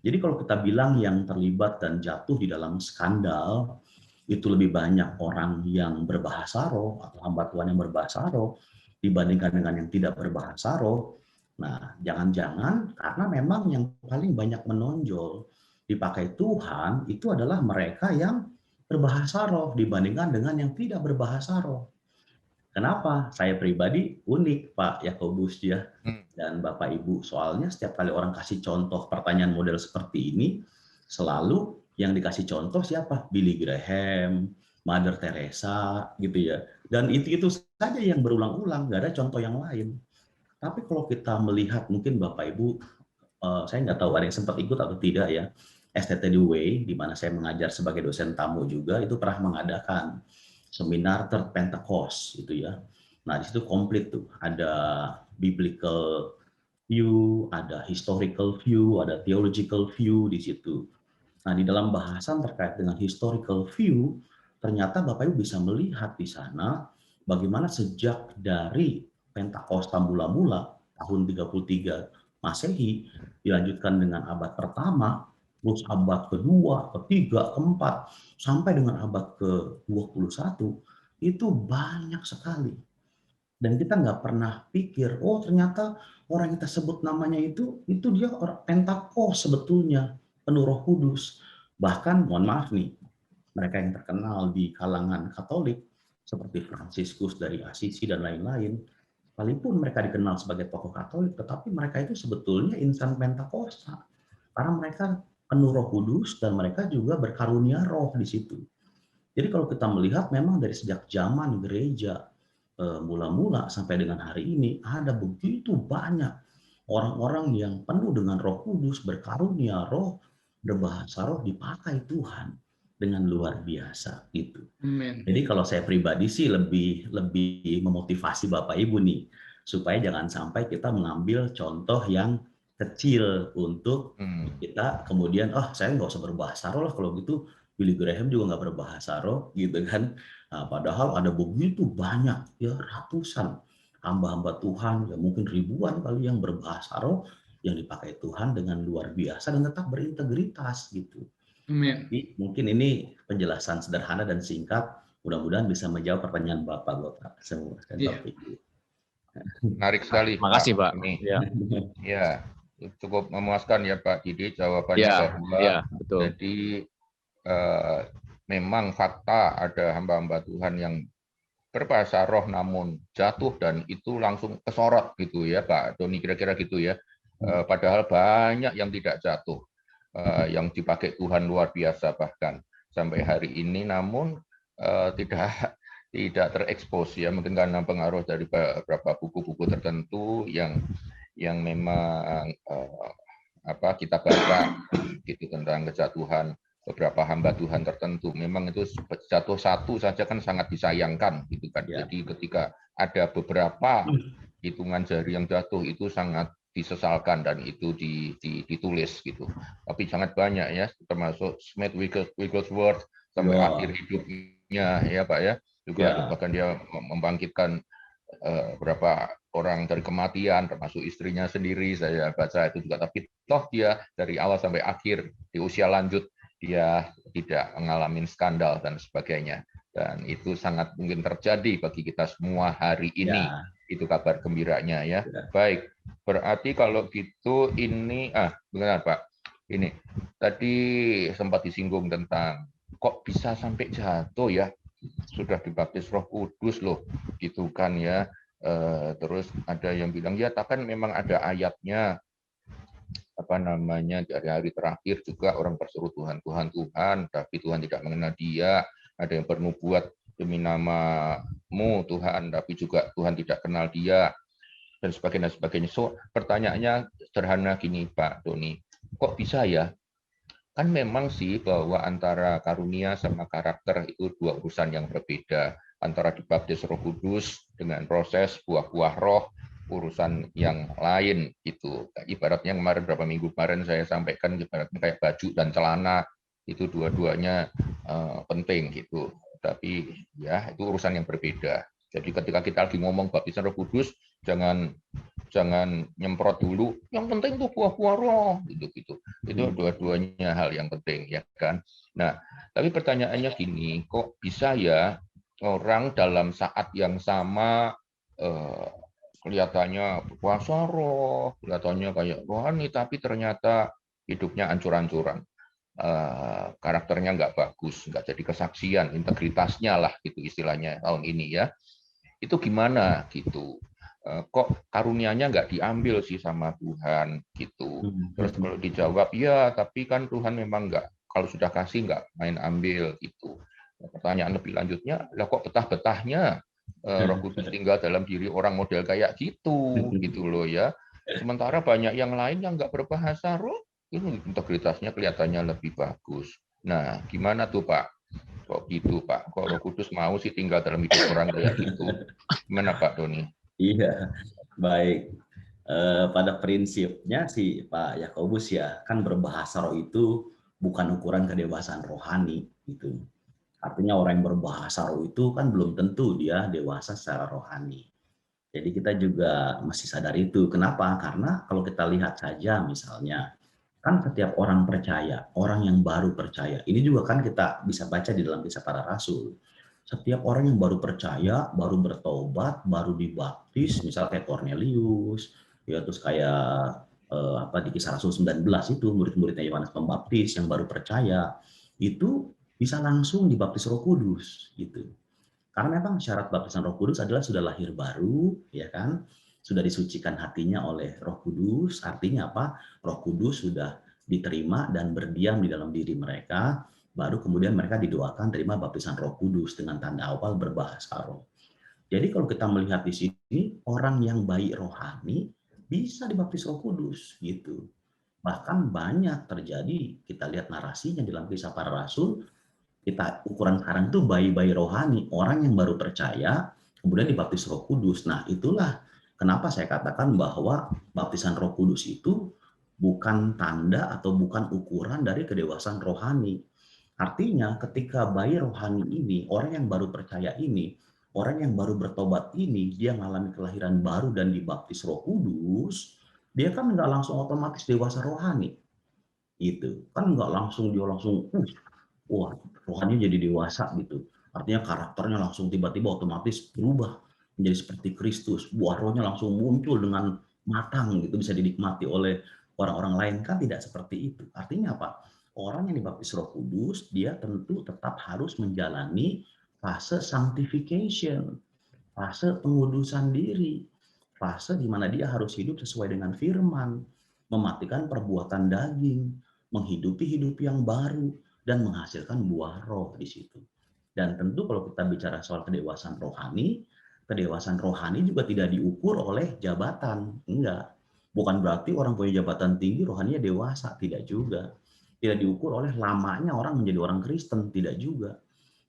Jadi kalau kita bilang yang terlibat dan jatuh di dalam skandal itu lebih banyak orang yang berbahasa roh atau hamba Tuhan yang berbahasa roh dibandingkan dengan yang tidak berbahasa roh. Nah, jangan-jangan karena memang yang paling banyak menonjol dipakai Tuhan itu adalah mereka yang berbahasa roh dibandingkan dengan yang tidak berbahasa roh. Kenapa? Saya pribadi unik, Pak Yakobus ya, dan Bapak Ibu. Soalnya setiap kali orang kasih contoh pertanyaan model seperti ini, selalu yang dikasih contoh siapa? Billy Graham, Mother Teresa, gitu ya. Dan itu saja yang berulang-ulang, nggak ada contoh yang lain. Tapi kalau kita melihat, mungkin Bapak Ibu, saya nggak tahu ada yang sempat ikut atau tidak ya, STT The Way, di mana saya mengajar sebagai dosen tamu juga, itu pernah mengadakan seminar Third Pentecost itu ya. Nah, di situ komplit tuh, ada biblical view, ada historical view, ada theological view di situ. Nah, di dalam bahasan terkait dengan historical view, ternyata Bapak Ibu bisa melihat di sana bagaimana sejak dari Pentakosta mula-mula tahun 33 Masehi dilanjutkan dengan abad pertama, terus abad kedua, ketiga, keempat, sampai dengan abad ke-21, itu banyak sekali. Dan kita nggak pernah pikir, oh ternyata orang kita sebut namanya itu dia orang Pentakost sebetulnya, penuh Roh Kudus. Bahkan, mohon maaf nih, mereka yang terkenal di kalangan Katolik, seperti Fransiskus dari Assisi dan lain-lain, sekalipun mereka dikenal sebagai tokoh Katolik, tetapi mereka itu sebetulnya insan Pentakosta. Karena mereka penuh Roh Kudus dan mereka juga berkarunia roh di situ. Jadi kalau kita melihat memang dari sejak zaman gereja mula-mula sampai dengan hari ini ada begitu banyak orang-orang yang penuh dengan Roh Kudus, berkarunia roh, berbahasa roh, dipakai Tuhan dengan luar biasa gitu. Amen. Jadi kalau saya pribadi sih lebih memotivasi Bapak Ibu nih supaya jangan sampai kita mengambil contoh yang kecil untuk kita kemudian saya nggak usah berbahasa roh lah, kalau gitu Billy Graham juga nggak berbahasa roh gitu kan. Nah, padahal ada begitu banyak ya, ratusan hamba-hamba Tuhan, ya mungkin ribuan kali yang berbahasa roh yang dipakai Tuhan dengan luar biasa dan tetap berintegritas gitu. Amen. Jadi mungkin ini penjelasan sederhana dan singkat, mudah-mudahan bisa menjawab pertanyaan Bapak semua. Menarik sekali. Makasih Pak. Ya, cukup memuaskan ya Pak Didi jawabannya bahwa betul. jadi memang fakta ada hamba-hamba Tuhan yang berbahasa roh namun jatuh dan itu langsung kesorot gitu ya Pak Doni, kira-kira gitu ya. Padahal banyak yang tidak jatuh, yang dipakai Tuhan luar biasa bahkan sampai hari ini, namun tidak terekspos ya, mungkin karena pengaruh dari beberapa buku-buku tertentu yang memang kita baca gitu tentang kejatuhan beberapa hamba Tuhan tertentu. Memang itu jatuh satu saja kan sangat disayangkan gitu kan. Jadi ketika ada beberapa hitungan jari yang jatuh itu sangat disesalkan dan itu ditulis gitu. Tapi sangat banyak ya, termasuk Smith Wigglesworth sampai akhir hidupnya ya Pak ya, juga bahkan dia membangkitkan beberapa orang dari kematian, termasuk istrinya sendiri, saya baca itu juga. Tapi toh dia dari awal sampai akhir di usia lanjut dia tidak mengalami skandal dan sebagainya, dan itu sangat mungkin terjadi bagi kita semua hari ini. Itu kabar gembiranya ya. Baik, berarti kalau gitu ini benar Pak, ini tadi sempat disinggung tentang kok bisa sampai jatuh ya, sudah dibaptis Roh Kudus loh gitu kan ya. Terus ada yang bilang ya kan memang ada ayatnya dari hari terakhir juga orang berseru Tuhan, tapi Tuhan tidak mengenal dia. Ada yang bernubuat demi namamu Tuhan, tapi juga Tuhan tidak kenal dia, dan sebagainya. So, pertanyaannya sederhana gini Pak Doni, kok bisa ya? Kan memang sih bahwa antara karunia sama karakter itu dua urusan yang berbeda. Antara dibaptis Roh Kudus dengan proses buah-buah roh, urusan yang lain itu. Ibaratnya kemarin beberapa minggu kemarin saya sampaikan ibaratnya kayak baju dan celana, itu dua-duanya penting gitu. Tapi ya itu urusan yang berbeda. Jadi ketika kita lagi ngomong baptisan Roh Kudus, jangan nyemprot dulu. Yang penting itu buah-buah roh gitu. Itu dua-duanya hal yang penting ya kan. Nah, tapi pertanyaannya gini, kok bisa ya orang dalam saat yang sama kelihatannya berpuasa roh, kelihatannya kayak rohani, tapi ternyata hidupnya ancur-ancuran. Karakternya nggak bagus, nggak jadi kesaksian, integritasnya lah gitu istilahnya tahun ini ya. Itu gimana gitu? Kok karunianya nggak diambil sih sama Tuhan gitu? Terus kalau dijawab ya, tapi kan Tuhan memang nggak, kalau sudah kasih nggak main ambil gitu. Pertanyaan lebih lanjutnya, lah kok betah-betahnya Roh Kudus tinggal dalam diri orang model kayak gitu loh ya. Sementara banyak yang lain yang nggak berbahasa roh, ini integritasnya kelihatannya lebih bagus. Nah, gimana tuh Pak? Kok gitu Pak? Kok Roh Kudus mau sih tinggal dalam hidup orang kayak gitu? Gimana Pak Doni? Iya, baik. Pada prinsipnya sih Pak Yakobus ya, kan berbahasa roh itu bukan ukuran kedewasaan rohani gitu. Artinya orang yang berbahasa roh itu kan belum tentu dia dewasa secara rohani. Jadi kita juga mesti sadar itu. Kenapa? Karena kalau kita lihat saja misalnya, kan setiap orang percaya, orang yang baru percaya, ini juga kan kita bisa baca di dalam Kisah Para Rasul. Setiap orang yang baru percaya, baru bertobat, baru dibaptis, misalnya kayak Cornelius, ya terus kayak di Kisah Rasul 19 itu murid-muridnya Yohanes Pembaptis yang baru percaya, itu bisa langsung dibaptis Roh Kudus gitu. Karena memang syarat baptisan Roh Kudus adalah sudah lahir baru, ya kan? Sudah disucikan hatinya oleh Roh Kudus. Artinya apa? Roh Kudus sudah diterima dan berdiam di dalam diri mereka, baru kemudian mereka didoakan terima baptisan Roh Kudus dengan tanda awal berbahasa roh. Jadi kalau kita melihat di sini, orang yang baik rohani bisa dibaptis Roh Kudus gitu. Bahkan banyak terjadi, kita lihat narasinya dalam Kisah Para Rasul, kita ukuran sekarang itu bayi-bayi rohani, orang yang baru percaya kemudian dibaptis Roh Kudus. Nah, itulah kenapa saya katakan bahwa baptisan Roh Kudus itu bukan tanda atau bukan ukuran dari kedewasaan rohani. Artinya ketika bayi rohani ini, orang yang baru percaya ini, orang yang baru bertobat ini, dia mengalami kelahiran baru dan dibaptis Roh Kudus, dia kan nggak langsung otomatis dewasa rohani. Itu kan nggak langsung dia langsung wah, rohani jadi dewasa gitu. Artinya karakternya langsung tiba-tiba otomatis berubah menjadi seperti Kristus. Buah rohnya langsung muncul dengan matang gitu, bisa dinikmati oleh orang-orang lain, kan tidak seperti itu. Artinya apa? orang yang dibaptis Roh Kudus, dia tentu tetap harus menjalani fase sanctification, fase pengudusan diri, fase di mana dia harus hidup sesuai dengan firman, mematikan perbuatan daging, menghidupi hidup yang baru, dan menghasilkan buah roh di situ. Dan tentu kalau kita bicara soal kedewasaan rohani juga tidak diukur oleh jabatan. Enggak. Bukan berarti orang punya jabatan tinggi rohaninya dewasa, tidak juga. Tidak diukur oleh lamanya orang menjadi orang Kristen, tidak juga.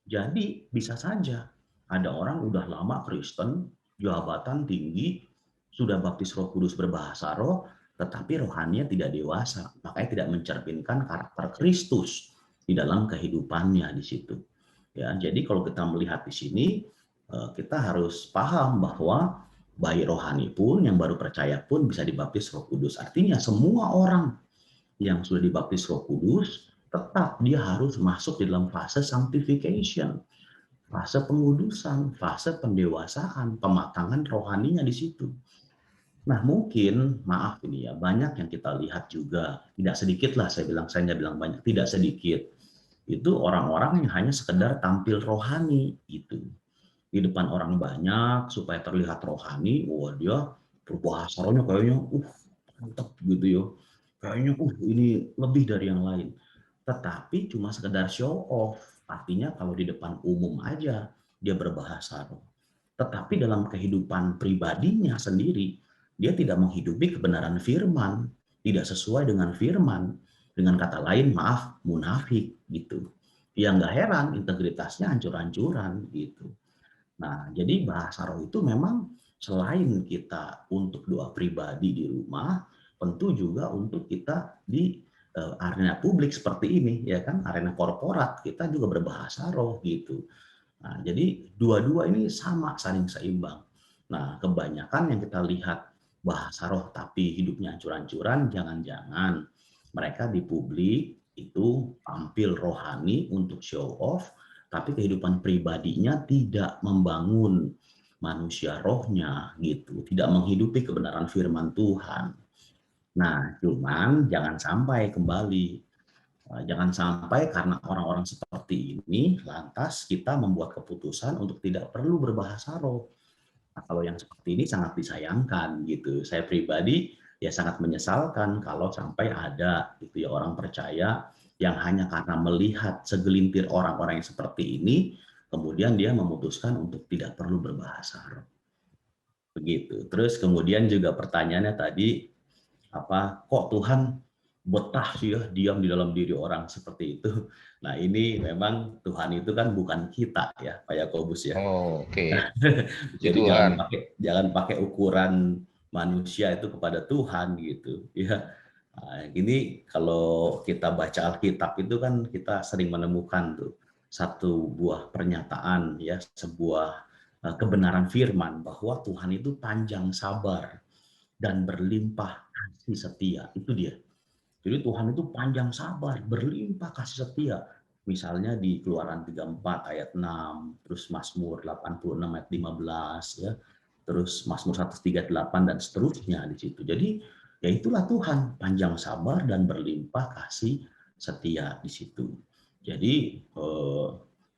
Jadi bisa saja ada orang udah lama Kristen, jabatan tinggi, sudah baptis Roh Kudus berbahasa roh, tetapi rohaninya tidak dewasa, makanya tidak mencerminkan karakter Kristus di dalam kehidupannya di situ. Ya, jadi kalau kita melihat di sini, kita harus paham bahwa bayi rohani pun yang baru percaya pun bisa dibaptis Roh Kudus. Artinya semua orang yang sudah dibaptis Roh Kudus, tetap dia harus masuk di dalam fase sanctification, fase pengudusan, fase pendewasaan, pematangan rohaninya di situ. Nah mungkin, maaf ini ya, banyak yang kita lihat juga, tidak sedikit lah saya nggak bilang banyak, tidak sedikit, itu orang-orang yang hanya sekedar tampil rohani itu. Di depan orang banyak, supaya terlihat rohani, wah dia berbahasa rohnya kayaknya, mantap gitu ya. Kayaknya ini lebih dari yang lain. Tetapi cuma sekedar show off. Artinya kalau di depan umum aja dia berbahasa roh. Tetapi dalam kehidupan pribadinya sendiri, dia tidak menghidupi kebenaran firman, tidak sesuai dengan firman. Dengan kata lain, maaf, munafik gitu. Ya nggak heran integritasnya hancur-hancuran gitu. Nah, jadi bahasa roh itu memang selain kita untuk doa pribadi di rumah, tentu juga untuk kita di arena publik seperti ini, ya kan, arena korporat kita juga berbahasa roh gitu. Nah, jadi dua-dua ini sama, saling seimbang. Nah, kebanyakan yang kita lihat bahasa roh tapi hidupnya hancur-hancuran, jangan-jangan mereka di publik itu tampil rohani untuk show off, tapi kehidupan pribadinya tidak membangun manusia rohnya gitu, tidak menghidupi kebenaran firman Tuhan. Nah, cuman jangan sampai karena orang-orang seperti ini lantas kita membuat keputusan untuk tidak perlu berbahasa roh. Nah, kalau yang seperti ini sangat disayangkan gitu. Saya pribadi ya sangat menyesalkan kalau sampai ada gitu ya orang percaya yang hanya karena melihat segelintir orang-orang yang seperti ini kemudian dia memutuskan untuk tidak perlu berbahasa roh. Begitu. Terus kemudian juga pertanyaannya tadi, kok Tuhan betah sih ya diam di dalam diri orang seperti itu. Nah ini memang Tuhan itu kan bukan kita ya Pak Yakobus ya. Oke. Jadi jangan pakai ukuran manusia itu kepada Tuhan gitu ya. Nah, ini kalau kita baca Alkitab itu kan kita sering menemukan tuh satu buah pernyataan ya, sebuah kebenaran firman bahwa Tuhan itu panjang sabar dan berlimpah kasih setia. Itu dia. Jadi Tuhan itu panjang sabar, berlimpah kasih setia. Misalnya di Keluaran 34 ayat 6, terus Mazmur 86 ayat 15 ya. Terus Mazmur 138 dan seterusnya di situ. Jadi ya itulah Tuhan, panjang sabar dan berlimpah kasih setia di situ. Jadi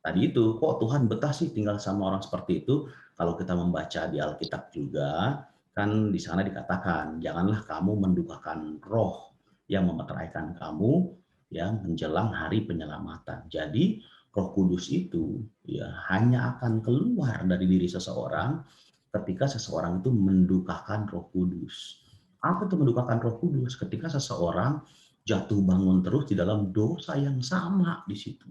tadi itu kok Tuhan betah sih tinggal sama orang seperti itu. Kalau kita membaca di Alkitab juga kan di sana dikatakan janganlah kamu mendukakan roh yang memeteraikan kamu ya menjelang hari penyelamatan. Jadi Roh Kudus itu ya hanya akan keluar dari diri seseorang ketika seseorang itu mendukakan Roh Kudus. Apa itu mendukakan Roh Kudus? Ketika seseorang jatuh bangun terus di dalam dosa yang sama di situ.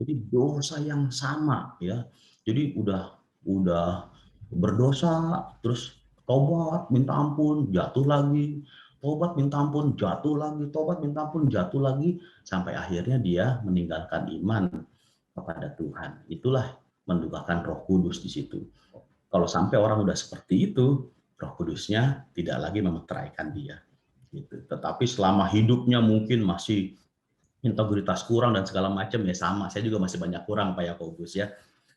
Jadi dosa yang sama ya. Jadi udah berdosa terus tobat minta ampun, jatuh lagi. Tobat minta ampun, jatuh lagi, tobat minta ampun, jatuh lagi, sampai akhirnya dia meninggalkan iman kepada Tuhan. Itulah mendukakan Roh Kudus di situ. Kalau sampai orang udah seperti itu, Roh Kudusnya tidak lagi memeteraikan dia. Gitu. Tetapi selama hidupnya mungkin masih integritas kurang dan segala macam ya sama. Saya juga masih banyak kurang Pak Yakobus ya.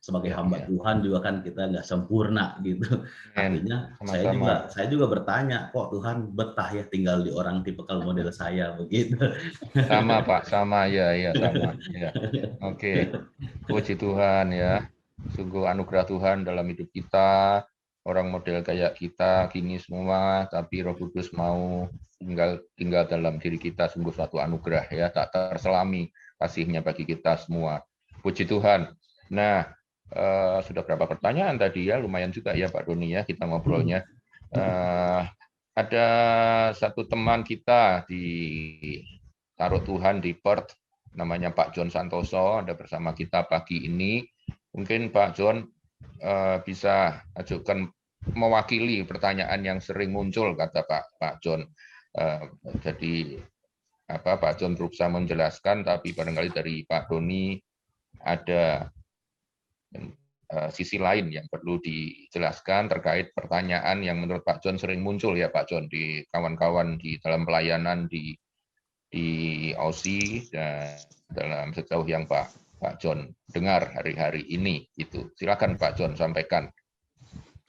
sebagai hamba Tuhan juga kan kita nggak sempurna gitu. Artinya saya juga bertanya, kok Tuhan betah ya tinggal di orang tipikal model saya begitu. Sama Pak, sama ya sama. Ya. Oke, puji Tuhan ya. Sungguh anugerah Tuhan dalam hidup kita. Orang model kayak kita gini semua, tapi Roh Kudus mau tinggal dalam diri kita, sungguh suatu anugerah ya, tak terselami kasih-Nya bagi kita semua. Puji Tuhan. Nah, sudah berapa pertanyaan tadi ya, lumayan juga ya Pak Doni ya kita ngobrolnya. Ada satu teman kita di Taruh Tuhan di Perth, namanya Pak John Santoso, ada bersama kita pagi ini. Mungkin Pak John bisa ajukan mewakili pertanyaan yang sering muncul, kata Pak John. Jadi Pak John berusaha menjelaskan, tapi barangkali dari Pak Doni ada sisi lain yang perlu dijelaskan terkait pertanyaan yang menurut Pak John sering muncul ya Pak John di kawan-kawan di dalam pelayanan di Aussie dan dalam sejauh yang Pak John dengar hari-hari ini itu. Silakan Pak John sampaikan.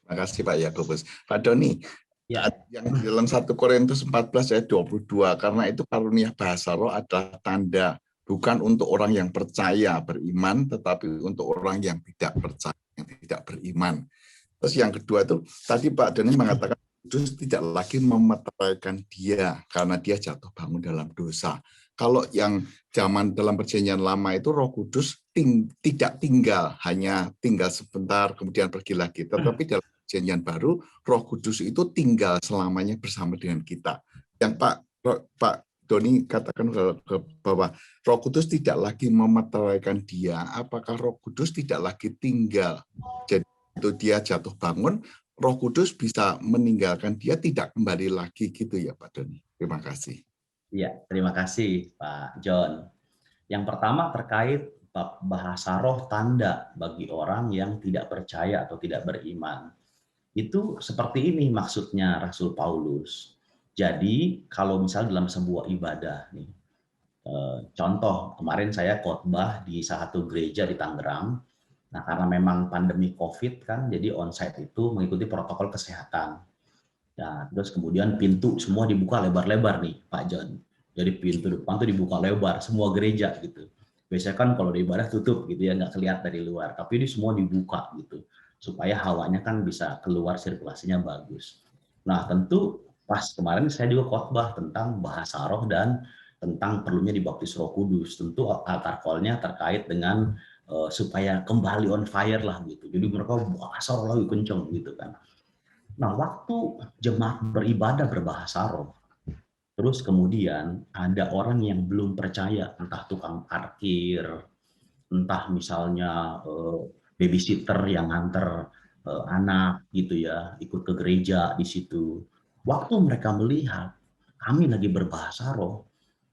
Terima kasih Pak Yakobus. Pak Doni, ya. Yang dalam 1 Korintus 14 ayat 22, karena itu karunia bahasa roh adalah tanda bukan untuk orang yang percaya beriman, tetapi untuk orang yang tidak percaya, yang tidak beriman. Terus yang kedua itu, tadi Pak Doni mengatakan Kudus tidak lagi memeteraikan dia karena dia jatuh bangun dalam dosa. Kalau yang zaman dalam perjanjian lama itu Roh Kudus tidak tinggal, hanya tinggal sebentar kemudian pergi lagi. Tetapi dalam perjanjian baru Roh Kudus itu tinggal selamanya bersama dengan kita. Yang Pak Doni katakan bahwa Roh Kudus tidak lagi memeteraikan dia. Apakah Roh Kudus tidak lagi tinggal? Jadi itu dia jatuh bangun, Roh Kudus bisa meninggalkan dia, tidak kembali lagi gitu ya Pak Doni. Terima kasih. Iya, terima kasih Pak John. Yang pertama terkait bahasa roh tanda bagi orang yang tidak percaya atau tidak beriman. Itu seperti ini maksudnya Rasul Paulus. Jadi kalau misalnya dalam sebuah ibadah nih, contoh kemarin saya khotbah di salah satu gereja di Tangerang. Nah karena memang pandemi COVID kan, jadi onsite itu mengikuti protokol kesehatan. Nah, terus kemudian pintu semua dibuka lebar-lebar nih Pak John. Jadi pintu depan tuh dibuka lebar, semua gereja gitu. Biasanya kan kalau di ibadah tutup gitu ya, nggak kelihatan dari luar. Tapi ini semua dibuka gitu, supaya hawanya kan bisa keluar, sirkulasinya bagus. Nah tentu pas kemarin saya juga khotbah tentang bahasa roh dan tentang perlunya dibaptis Roh Kudus. Tentu altar call-nya terkait dengan supaya kembali on fire lah gitu. Jadi mereka bahasa roh lagi kenceng gitu kan. Nah, waktu jemaat beribadah berbahasa roh, terus kemudian ada orang yang belum percaya, entah tukang parkir, entah misalnya babysitter yang nganter anak gitu ya, ikut ke gereja di situ. Waktu mereka melihat kami lagi berbahasa roh,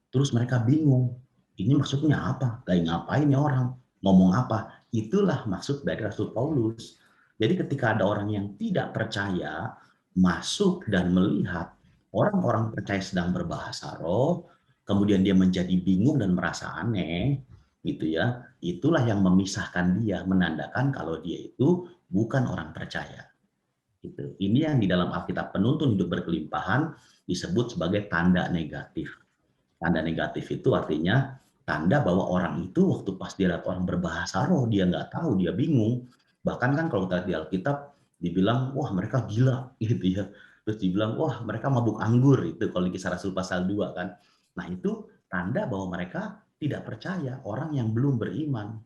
terus mereka bingung, ini maksudnya apa? Kayak ngapain ya orang? Ngomong apa? Itulah maksud dari Rasul Paulus. Jadi ketika ada orang yang tidak percaya masuk dan melihat orang-orang percaya sedang berbahasa roh, kemudian dia menjadi bingung dan merasa aneh, gitu ya. Itulah yang memisahkan dia, menandakan kalau dia itu bukan orang percaya. Gitu. Ini yang di dalam Alkitab penuntun hidup berkelimpahan disebut sebagai tanda negatif. Tanda negatif itu artinya tanda bahwa orang itu waktu pas dia lihat orang berbahasa roh, dia nggak tahu, dia bingung. Bahkan kan kalau kita di Alkitab dibilang, wah mereka gila gitu ya. Terus dibilang, wah mereka mabuk anggur, itu kalau di Kisah Rasul pasal 2 kan. Nah itu tanda bahwa mereka tidak percaya, orang yang belum beriman.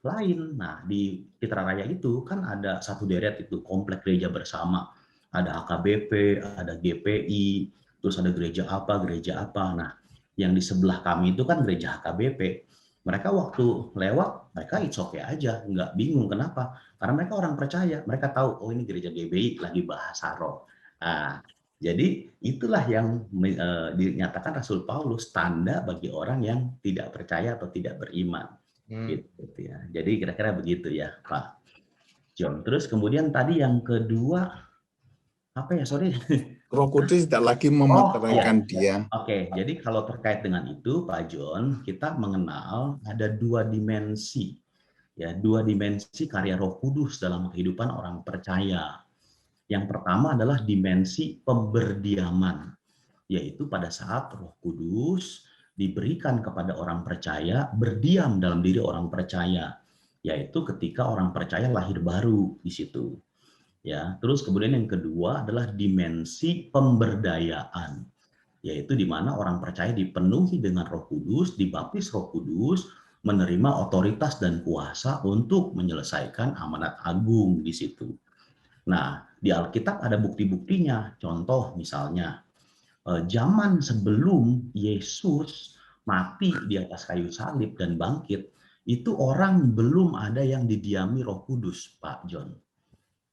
Lain, nah di Citra Raya itu kan ada satu deret itu, komplek gereja bersama. Ada HKBP, ada GPI, terus ada gereja apa. Nah yang di sebelah kami itu kan gereja HKBP. Mereka waktu lewat, mereka it's okay aja, nggak bingung. Kenapa? Karena mereka orang percaya, mereka tahu, oh ini gereja GBI lagi bahasa roh. Nah, jadi itulah yang dinyatakan Rasul Paulus, tanda bagi orang yang tidak percaya atau tidak beriman. Gitu ya. Jadi kira-kira begitu ya Pak John. Terus kemudian tadi yang kedua, apa ya, sorry. Roh Kudus tidak lagi memeteraikan dia. Oke, jadi kalau terkait dengan itu Pak John, kita mengenal ada dua dimensi ya, dua dimensi karya Roh Kudus dalam kehidupan orang percaya. Yang pertama adalah dimensi pemberdiaman, yaitu pada saat Roh Kudus diberikan kepada orang percaya berdiam dalam diri orang percaya, yaitu ketika orang percaya lahir baru di situ. Ya, terus kemudian yang kedua adalah dimensi pemberdayaan, yaitu di mana orang percaya dipenuhi dengan Roh Kudus, dibaptis Roh Kudus, menerima otoritas dan kuasa untuk menyelesaikan amanat agung di situ. Nah, di Alkitab ada bukti-buktinya. Contoh misalnya, zaman sebelum Yesus mati di atas kayu salib dan bangkit, itu orang belum ada yang didiami Roh Kudus, Pak John.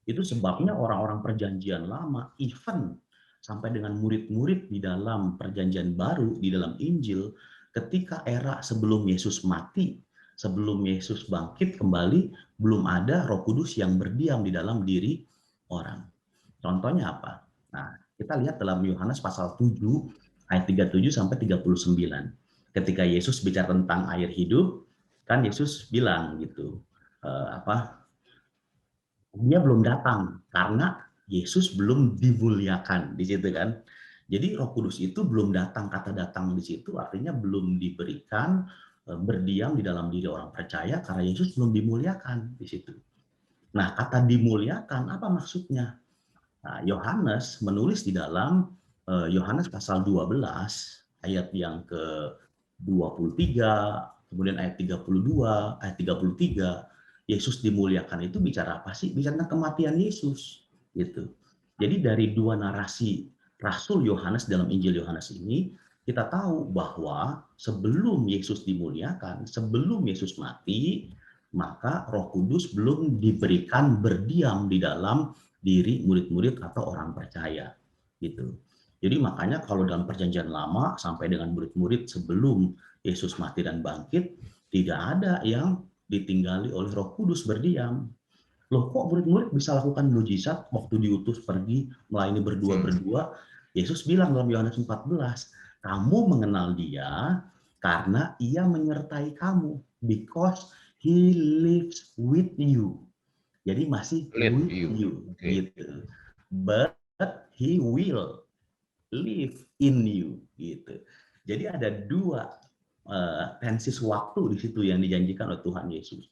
Itu sebabnya orang-orang perjanjian lama, even sampai dengan murid-murid di dalam perjanjian baru, di dalam Injil, ketika era sebelum Yesus mati, sebelum Yesus bangkit kembali, belum ada Roh Kudus yang berdiam di dalam diri orang. Contohnya apa? Nah, kita lihat dalam Yohanes pasal 7 ayat 37 sampai 39. Ketika Yesus bicara tentang air hidup, kan Yesus bilang gitu, dia belum datang karena Yesus belum dimuliakan di situ kan. Jadi Roh Kudus itu belum datang, kata datang di situ artinya belum diberikan berdiam di dalam diri orang percaya karena Yesus belum dimuliakan di situ. Nah, kata dimuliakan apa maksudnya? Nah, Yohanes menulis di dalam Yohanes pasal 12 ayat yang ke-23, kemudian ayat 32, ayat 33, Yesus dimuliakan itu bicara apa sih? Bicara tentang kematian Yesus gitu. Jadi dari dua narasi Rasul Yohanes dalam Injil Yohanes ini, kita tahu bahwa sebelum Yesus dimuliakan, sebelum Yesus mati, maka Roh Kudus belum diberikan berdiam di dalam diri murid-murid atau orang percaya gitu. Jadi makanya kalau dalam perjanjian lama sampai dengan murid-murid sebelum Yesus mati dan bangkit, tidak ada yang ditinggali oleh Roh Kudus berdiam. Loh, kok murid-murid bisa lakukan mujizat waktu diutus pergi melayani berdua-berdua? Yesus bilang dalam Yohanes 14, kamu mengenal dia karena ia menyertai kamu, because he lives with you. Jadi masih with you gitu. But he will live in you gitu. Jadi ada dua tensis waktu di situ yang dijanjikan oleh Tuhan Yesus.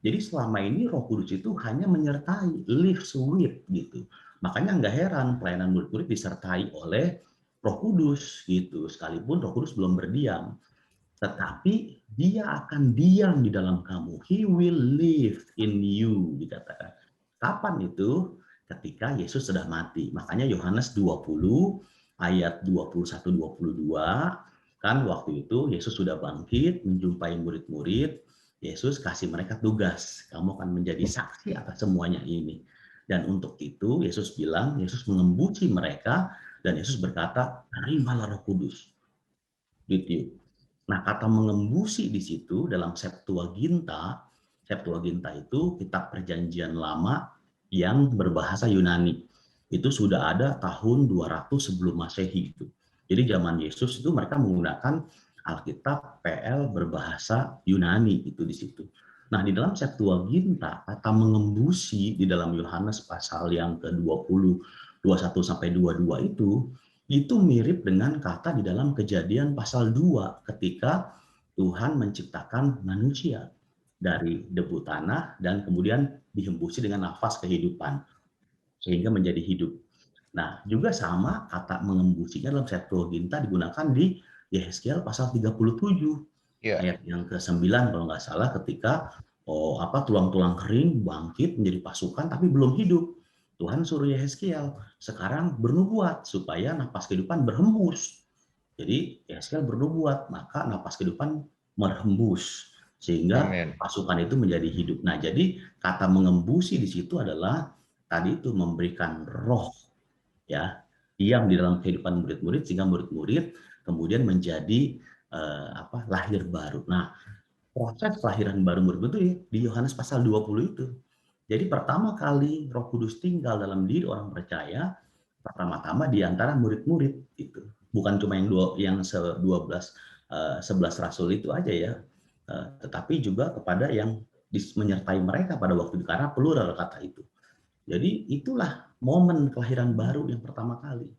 Jadi selama ini Roh Kudus itu hanya menyertai, lives with gitu. Makanya nggak heran pelayanan murid-murid disertai oleh Roh Kudus gitu. Sekalipun Roh Kudus belum berdiam, tetapi dia akan diam di dalam kamu. He will live in you dikatakan. Kapan itu? Ketika Yesus sudah mati. Makanya Yohanes 20 ayat 21-22 kan waktu itu Yesus sudah bangkit menjumpai murid-murid. Yesus kasih mereka tugas, kamu akan menjadi saksi atas semuanya ini. Dan untuk itu Yesus bilang, Yesus mengembusi mereka dan Yesus berkata, terimalah Roh Kudus. Gitu. Nah, kata mengembusi di situ dalam Septuaginta itu kitab perjanjian lama yang berbahasa Yunani. Itu sudah ada tahun 200 sebelum Masehi itu. Jadi zaman Yesus itu mereka menggunakan Alkitab PL berbahasa Yunani itu di situ. Nah, di dalam Septuaginta kata mengembusi di dalam Yohanes pasal yang ke-20 21 sampai 22 itu mirip dengan kata di dalam Kejadian pasal 2 ketika Tuhan menciptakan manusia dari debu tanah dan kemudian dihembusi dengan nafas kehidupan sehingga menjadi hidup. Nah, juga sama kata mengembusinya dalam Septuaginta digunakan di Yehezkiel pasal 37 ayat yang ke-9 kalau nggak salah ketika tulang-tulang kering bangkit menjadi pasukan tapi belum hidup. Tuhan suruh Yehezkiel sekarang bernubuat supaya napas kehidupan berhembus. Jadi Yehezkiel bernubuat maka napas kehidupan merhembus sehingga pasukan itu menjadi hidup. Nah, jadi kata mengembusi di situ adalah tadi itu memberikan roh ya diam di dalam kehidupan murid-murid sehingga murid-murid kemudian menjadi lahir baru. Nah, proses kelahiran baru murid itu ya, di Yohanes pasal 20 itu. Jadi pertama kali Roh Kudus tinggal dalam diri orang percaya, pertama-tama di antara murid-murid itu. Bukan cuma yang 11 rasul itu aja ya, tetapi juga kepada yang menyertai mereka pada waktu itu, karena plural kata itu. Jadi itulah momen kelahiran baru yang pertama kali,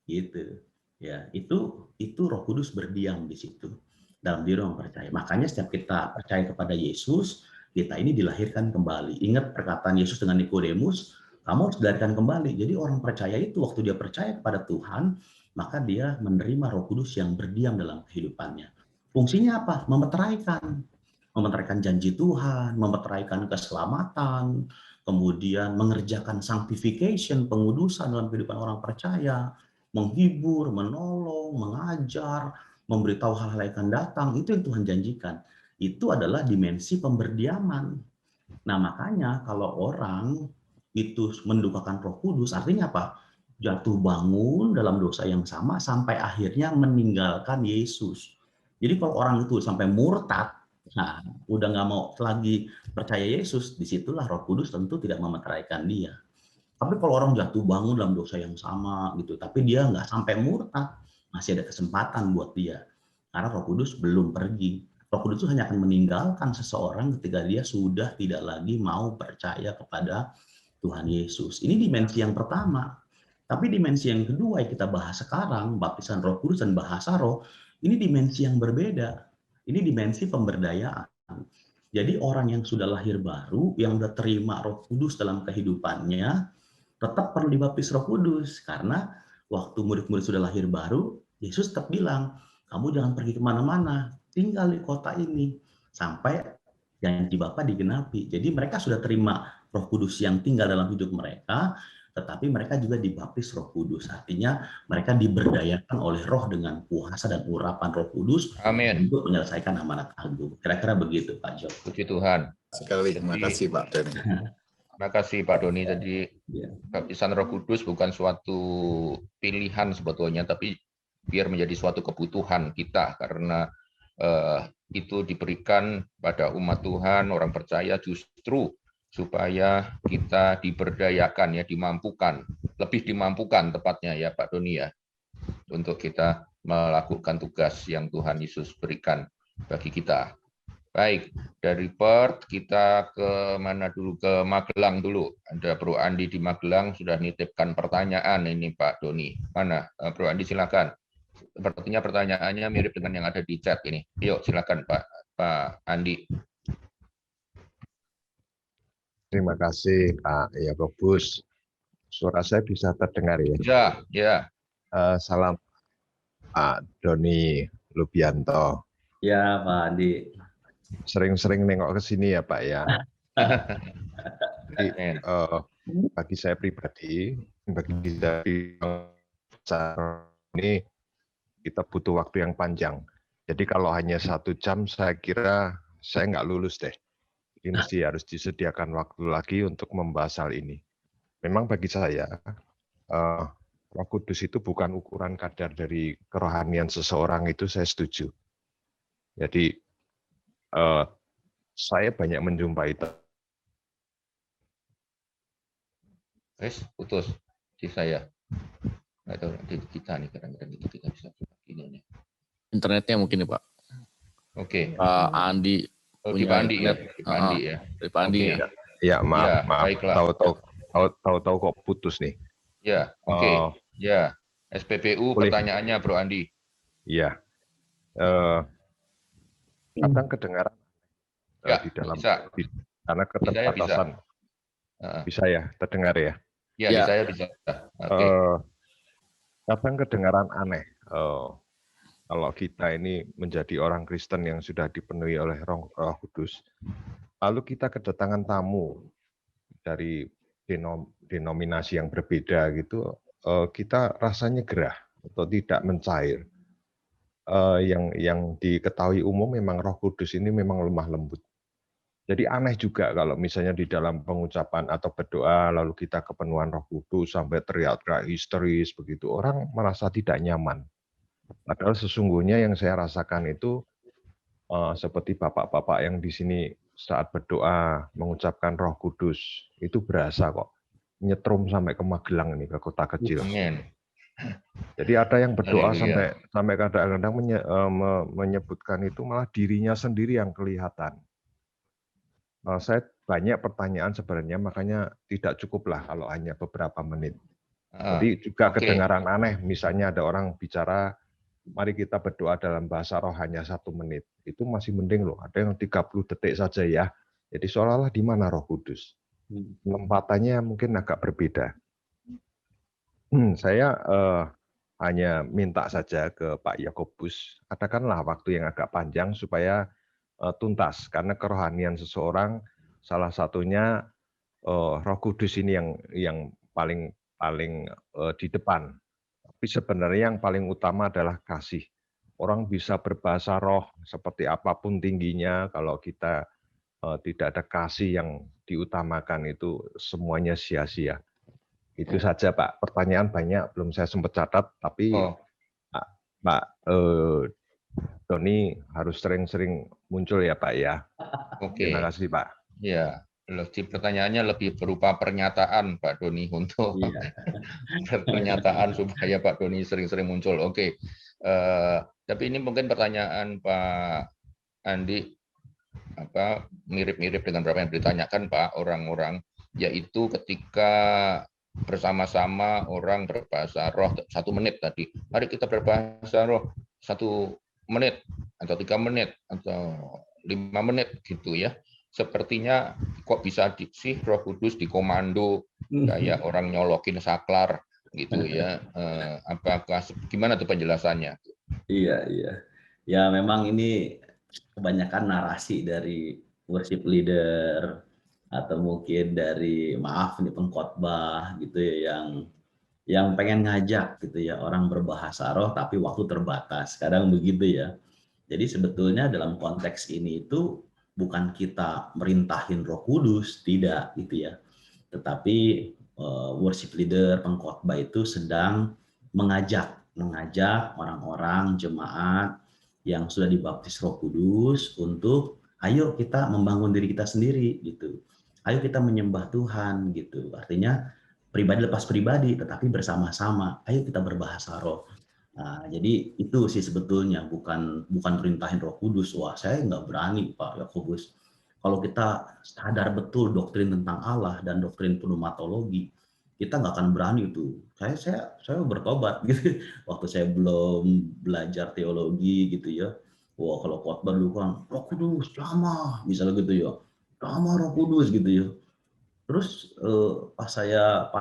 gitu. Ya, itu Roh Kudus berdiam di situ dalam diri orang percaya. Makanya setiap kita percaya kepada Yesus, kita ini dilahirkan kembali. Ingat perkataan Yesus dengan Nikodemus, kamu harus dilahirkan kembali. Jadi orang percaya itu waktu dia percaya kepada Tuhan, maka dia menerima Roh Kudus yang berdiam dalam kehidupannya. Fungsinya apa? Memeteraikan janji Tuhan, memeteraikan keselamatan, kemudian mengerjakan sanctification, pengudusan dalam kehidupan orang percaya, menghibur, menolong, mengajar, memberitahu hal-hal yang akan datang. Itu yang Tuhan janjikan. Itu adalah dimensi pemberdiaman. Nah, makanya kalau orang itu mendukakan Roh Kudus, artinya apa? Jatuh bangun dalam dosa yang sama sampai akhirnya meninggalkan Yesus. Jadi kalau orang itu sampai murtad, nah, udah nggak mau lagi percaya Yesus, disitulah Roh Kudus tentu tidak memeteraikan dia. Tapi kalau orang jatuh bangun dalam dosa yang sama gitu, tapi dia nggak sampai murtad, masih ada kesempatan buat dia. Karena Roh Kudus belum pergi. Roh Kudus itu hanya akan meninggalkan seseorang ketika dia sudah tidak lagi mau percaya kepada Tuhan Yesus. Ini dimensi yang pertama. Tapi dimensi yang kedua yang kita bahas sekarang, baptisan Roh Kudus dan bahasa roh, ini dimensi yang berbeda. Ini dimensi pemberdayaan. Jadi orang yang sudah lahir baru, yang sudah terima Roh Kudus dalam kehidupannya, tetap perlu dibaptis Roh Kudus. Karena waktu murid-murid sudah lahir baru, Yesus tetap bilang, kamu jangan pergi kemana-mana, tinggal di kota ini. Sampai janji Bapa digenapi. Jadi mereka sudah terima Roh Kudus yang tinggal dalam hidup mereka, tetapi mereka juga dibaptis Roh Kudus. Artinya mereka diberdayakan oleh Roh dengan kuasa dan urapan Roh Kudus. Amin. Untuk menyelesaikan amanat agung. Kira-kira begitu, Pak Jo. Puji Tuhan. Sekali terima kasih Pak Doni. Terima kasih Pak Doni. Jadi baptisan Roh Kudus bukan suatu pilihan sebetulnya, tapi biar menjadi suatu kebutuhan kita, karena itu diberikan pada umat Tuhan, orang percaya, justru supaya kita diberdayakan, ya, dimampukan, lebih dimampukan tepatnya ya Pak Doni ya, untuk kita melakukan tugas yang Tuhan Yesus berikan bagi kita. Baik, dari Perth kita ke mana dulu? Ke Magelang dulu. Ada Bro Andi di Magelang sudah nitipkan pertanyaan ini Pak Doni. Mana Bro Andi, silakan. Sepertinya pertanyaannya mirip dengan yang ada di chat ini. Yuk silakan Pak Andi. Terima kasih Pak Yakobus. Suara saya bisa terdengar ya? Ya, ya. Salam Pak Doni Lubianto. Ya Pak Andi. Sering-sering nengok ke sini ya Pak ya. Jadi, bagi saya pribadi, ini kita butuh waktu yang panjang. Jadi kalau hanya 1 jam, saya kira saya nggak lulus deh. Ini mesti harus disediakan waktu lagi untuk membahas hal ini. Memang bagi saya, Roh Kudus itu bukan ukuran kadar dari kerohanian seseorang, itu saya setuju. Jadi saya banyak menjumpai itu. Putus di saya. Nggak tahu di kita nih, kadang-kadang kita bisa ini. Internetnya mungkin nih Pak. Oke. Pak Andi. Di Pak Andi ya. Di Pak Andi ya. Di Pak Andi ya. Ya maaf, Ya, maaf. baiklah. Tahu-tahu kok putus nih. Ya, oke. Ya, SPPU pertanyaannya Bro Andi. Iya. Kadang kedengaran Ya, di dalam bisa. karena keterbatasan. Bisa ya, terdengar ya? Ya, di saya bisa. Oke. Kadang kedengaran aneh. Kalau kita ini menjadi orang Kristen yang sudah dipenuhi oleh Roh Kudus, lalu kita kedatangan tamu dari denominasi yang berbeda gitu, kita rasanya gerah atau tidak mencair. Yang diketahui umum memang Roh Kudus ini memang lemah lembut. Jadi aneh juga kalau misalnya di dalam pengucapan atau berdoa lalu kita kepenuhan Roh Kudus sampai teriak-teriak histeris begitu, orang merasa tidak nyaman. Padahal sesungguhnya yang saya rasakan itu seperti bapak-bapak yang di sini saat berdoa mengucapkan Roh Kudus itu berasa kok nyetrum sampai ke Magelang ini, ke kota kecil. Amen. Jadi ada yang berdoa Haleluya. sampai kadang-kadang menyebutkan itu malah dirinya sendiri yang kelihatan. Saya banyak pertanyaan sebenarnya, makanya tidak cukuplah kalau hanya beberapa menit. Jadi juga kedengaran aneh, misalnya ada orang bicara, mari kita berdoa dalam bahasa roh hanya 1 menit. Itu masih mending loh, ada yang 30 detik saja ya. Jadi seolah-olah di mana Roh Kudus? Penempatannya mungkin agak berbeda. Saya hanya minta saja ke Pak Yakobus, katakanlah waktu yang agak panjang supaya tuntas, karena kerohanian seseorang salah satunya Roh Kudus ini yang paling di depan. Tapi sebenarnya yang paling utama adalah kasih. Orang bisa berbahasa roh seperti apapun tingginya, kalau kita tidak ada kasih yang diutamakan, itu semuanya sia-sia. Itu saja Pak. Pertanyaan banyak, belum saya sempat catat, tapi Pak Doni harus sering-sering muncul ya Pak ya. Terima kasih Pak. Ya, pertanyaannya lebih berupa pernyataan Pak Doni untuk pernyataan supaya Pak Doni sering-sering muncul. Oke. Tapi ini mungkin pertanyaan Pak Andi mirip-mirip dengan berapa yang ditanyakan Pak orang-orang, yaitu ketika bersama-sama orang berbahasa roh 1 menit tadi. Mari kita berbahasa roh 1 menit atau 3 menit atau 5 menit gitu ya. Sepertinya kok bisa sih Roh Kudus dikomando kayak orang nyolokin saklar gitu ya. Apakah gimana tuh penjelasannya? Iya. Ya memang ini kebanyakan narasi dari worship leader atau mungkin dari pengkhotbah gitu ya, yang pengen ngajak gitu ya orang berbahasa roh tapi waktu terbatas, kadang begitu ya. Jadi sebetulnya dalam konteks ini itu bukan kita merintahin Roh Kudus, tidak gitu ya. Tetapi worship leader, pengkhotbah itu sedang mengajak orang-orang jemaat yang sudah dibaptis Roh Kudus untuk ayo kita membangun diri kita sendiri gitu. Ayo kita menyembah Tuhan gitu. Artinya pribadi lepas pribadi tetapi bersama-sama. Ayo kita berbahasa roh. Nah, jadi itu sih sebetulnya bukan perintahin Roh Kudus. Wah, saya nggak berani Pak Yakobus. Kalau kita sadar betul doktrin tentang Allah dan doktrin pneumatologi, kita nggak akan berani itu. Saya bertobat gitu. Waktu saya belum belajar teologi gitu ya. Wah, kalau khotbah dulu kan Roh Kudus, jamah, misalnya gitu ya. Jamah Roh Kudus gitu ya. Terus pas saya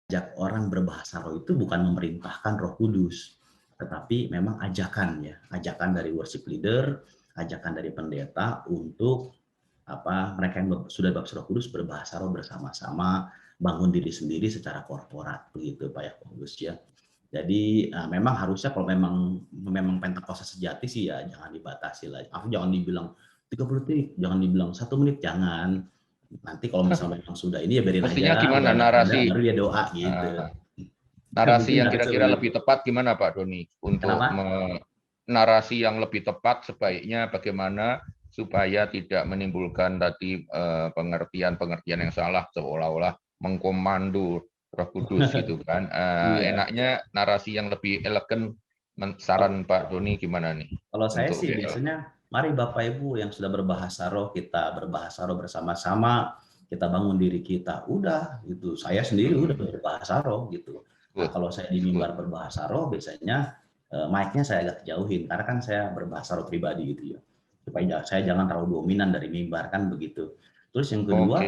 ajak orang berbahasa roh itu bukan memerintahkan Roh Kudus, tetapi memang ajakan dari worship leader, ajakan dari pendeta untuk mereka yang sudah baptis Roh Kudus berbahasa roh bersama-sama, bangun diri sendiri secara korporat begitu Pak Yakobus ya. Jadi memang harusnya kalau memang Pentakosta sejati sih ya jangan dibatasi lah. Jangan dibilang 30 detik, jangan dibilang 1 menit, jangan. Nanti kalau misalnya memang sudah ini ya biarin Mestinya aja. Gimana narasi? Baru dia doa gitu. Narasi yang kira-kira lebih tepat gimana Pak Doni untuk narasi yang lebih tepat sebaiknya bagaimana supaya tidak menimbulkan tadi pengertian yang salah seolah-olah mengkomando Roh Kudus gitu kan. Enaknya narasi yang lebih elegan, saran Pak Doni gimana nih? Kalau saya sih biasanya mari Bapak Ibu yang sudah berbahasa roh, kita berbahasa roh bersama-sama, kita bangun diri kita. Udah gitu. Saya sendiri udah berbahasa roh gitu. Nah, kalau saya di mimbar berbahasa roh biasanya mic-nya saya agak jauhin karena kan saya berbahasa roh pribadi gitu ya. Supaya saya jangan terlalu dominan dari mimbar kan begitu. Terus yang kedua,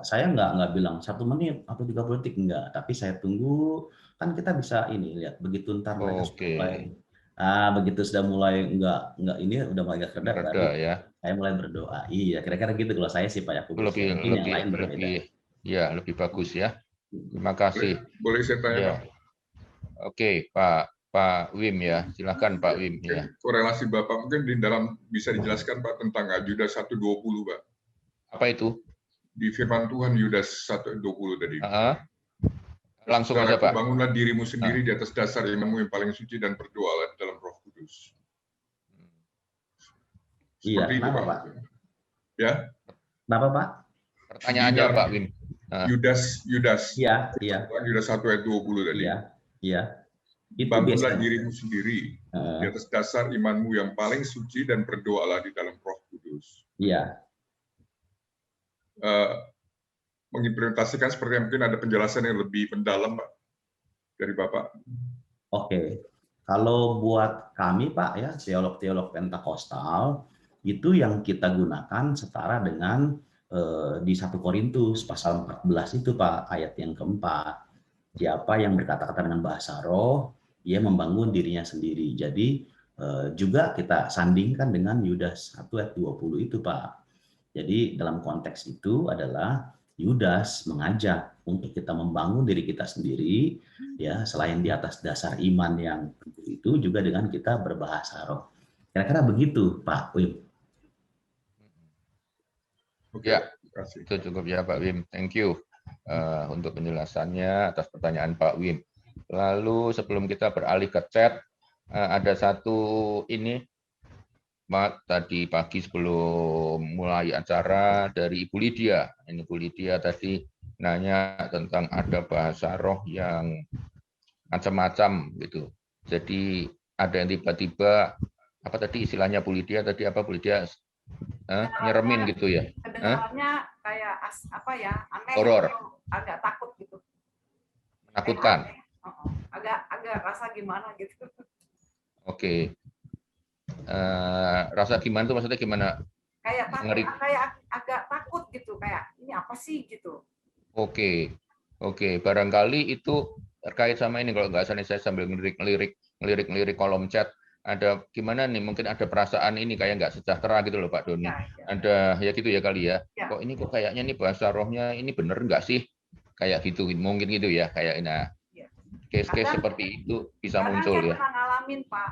saya nggak bilang 1 menit atau 30 detik enggak, tapi saya tunggu, kan kita bisa lihat begitu ntar mereka mulai begitu sudah mulai enggak ini udah mulai agak reda baru saya mulai berdoa. Iya, kira-kira gitu kalau saya sih Pak Yakobus. Lebih bagus ya. Terima kasih. Boleh saya tanya Pak? Oke, Pak Wim ya, silakan Pak Wim ya. Korelasi Bapak mungkin di dalam bisa dijelaskan Pak tentang Yudas 1:20 Pak. Apa itu? Di firman Tuhan Yudas 1:20 tadi. Langsung aja Pak. Bangunlah dirimu sendiri di atas dasar imanmu yang paling suci dan berdoalah dalam Roh Kudus. Seperti itu Pak. Ya. Kenapa Pak? Pertanyaannya Pak Wim. Yudas. Iya. Yudas 1:20 tadi. Iya. Itu bangunlah biasanya. dirimu sendiri di atas dasar imanmu yang paling suci dan berdoalah di dalam Roh Kudus. Iya. Mengimplementasikan seperti yang mungkin ada penjelasan yang lebih mendalam, Pak, dari Bapak. Oke. Kalau buat kami, Pak, ya, teolog-teolog Pentakosta, itu yang kita gunakan setara dengan di 1 Korintus pasal 14 itu, Pak, ayat yang keempat. Siapa yang berkata-kata dengan bahasa roh, ia membangun dirinya sendiri. Jadi juga kita sandingkan dengan Yudas 1 ayat 20 itu, Pak. Jadi dalam konteks itu adalah Yudas mengajak untuk kita membangun diri kita sendiri, ya, selain di atas dasar iman yang itu juga dengan kita berbahasa roh. Kira-kira begitu, Pak Wim. Ya, itu cukup ya Pak Wim. Thank you untuk penjelasannya atas pertanyaan Pak Wim. Lalu sebelum kita beralih ke chat, ada satu ini, Mak, tadi pagi sebelum mulai acara dari Ibu Lydia. Ini Ibu Lydia tadi nanya tentang ada bahasa roh yang macam-macam gitu. Jadi ada yang tiba-tiba, apa tadi istilahnya Bu Lydia, tadi apa Bu Lydia, nyeremin gitu ya? Kedengarannya kayak apa ya, aneh, horor, agak takut gitu. menakutkan. Agak rasa gimana gitu. Oke. Rasa gimana tuh maksudnya gimana? Kayak takut, kayak agak takut gitu, kayak ini apa sih gitu. Oke, barangkali itu terkait sama ini, kalau nggak salah saya sambil ngelirik kolom chat, ada gimana nih, mungkin ada perasaan ini kayak nggak sejahtera gitu loh Pak Doni. Ada ya gitu ya kali ya. Kok ini kok kayaknya nih bahasa rohnya ini bener nggak sih? Kayak gitu, mungkin gitu ya, kayak nah case-case seperti itu bisa muncul ya. Saya pernah ngalamin Pak,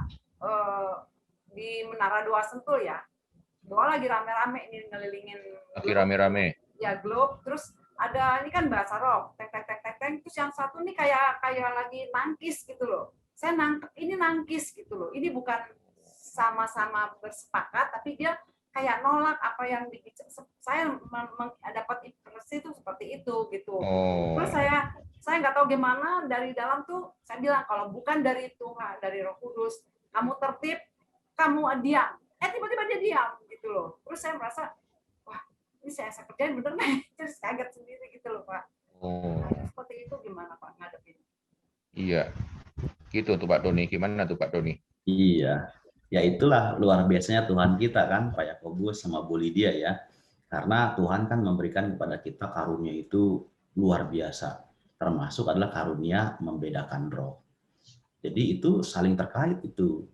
di Menara Doa Sentul ya. Doa lagi rame-rame ini ngelilingin. Lagi rame-rame. Ya globe, terus ada ini kan bahasa roh, teng, terus yang satu nih kayak lagi nangkis gitu loh. Saya nangkep ini nangkis gitu loh. Ini bukan sama-sama bersepakat, tapi dia kayak nolak apa yang saya dapat impresi itu seperti itu gitu. Terus saya nggak tahu gimana, dari dalam tuh saya bilang kalau bukan dari Tuhan, dari Roh Kudus, kamu tertib, kamu diam. Tiba-tiba dia diam gitu loh. Terus saya merasa, wah ini saya kerjain bener nih. Terus kaget sendiri gitu loh Pak. Nah, seperti itu gimana Pak ngadepin? Iya, gitu tuh Pak Doni. Gimana tuh Pak Doni? Iya, ya itulah luar biasanya Tuhan kita kan, Pak Yakobus sama Bu Lydia ya. Karena Tuhan kan memberikan kepada kita karunia itu luar biasa. Termasuk adalah karunia membedakan roh. Jadi itu saling terkait itu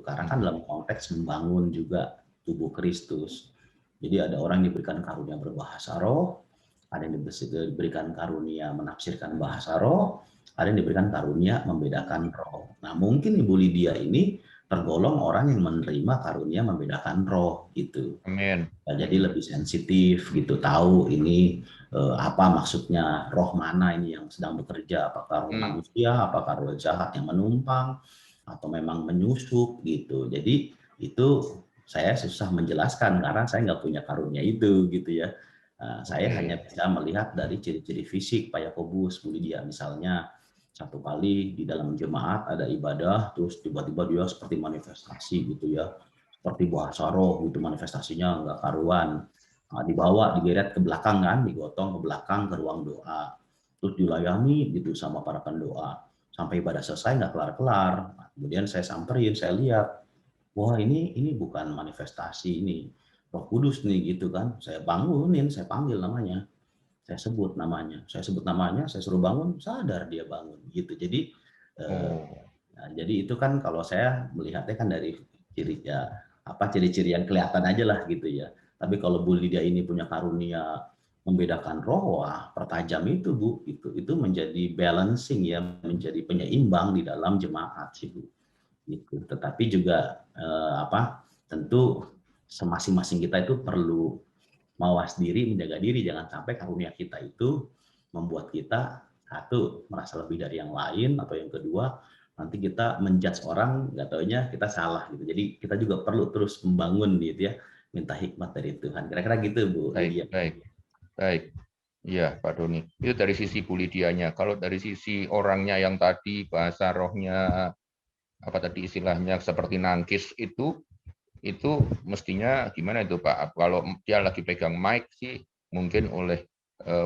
karena kan dalam konteks membangun juga tubuh Kristus. Jadi ada orang yang diberikan karunia berbahasa roh, ada yang diberikan karunia menafsirkan bahasa roh, ada yang diberikan karunia membedakan roh. Nah mungkin Ibu Lydia ini tergolong orang yang menerima karunia membedakan roh gitu. Amin. Nah, jadi lebih sensitif gitu, tahu ini apa maksudnya, roh mana ini yang sedang bekerja, apakah roh manusia, apakah roh jahat yang menumpang atau memang menyusup gitu. Jadi itu saya susah menjelaskan karena saya nggak punya karunia itu gitu ya. Saya hanya bisa melihat dari ciri-ciri fisik Pak Yakobus, Bu Lydia misalnya. Satu kali di dalam jemaat ada ibadah, terus tiba-tiba dia seperti manifestasi gitu ya, seperti bahasa roh gitu, manifestasinya nggak karuan. Nah, dibawa, digeret ke belakang kan, digotong ke belakang ke ruang doa, terus dilayani gitu sama para pendoa, sampai ibadah selesai nggak kelar-kelar. Nah, kemudian saya samperin, saya lihat, wah ini bukan manifestasi, ini Roh Kudus nih gitu kan. Saya bangunin, saya panggil namanya. Saya sebut namanya, saya suruh bangun, sadar dia bangun gitu. Jadi nah, jadi itu kan kalau saya melihatnya kan dari ciri-ciri yang kelihatan aja lah gitu ya. Tapi kalau Bu Lydia ini punya karunia membedakan roh, wah pertajam itu Bu, itu menjadi balancing ya, menjadi penyeimbang di dalam jemaat sih Bu. Gitu. Tetapi juga tentu masing-masing kita itu perlu mawas diri, menjaga diri, jangan sampai karunia kita itu membuat kita satu merasa lebih dari yang lain, atau yang kedua nanti kita menjudge orang, nggak taunya kita salah gitu. Jadi kita juga perlu terus membangun gitu ya, minta hikmat dari Tuhan. Kira-kira gitu Bu. Baik. Iya, Pak Doni. Itu dari sisi Bu Lidianya. Kalau dari sisi orangnya yang tadi bahasa rohnya apa tadi istilahnya seperti nangkis itu mestinya gimana itu Pak? Kalau dia lagi pegang mic sih mungkin oleh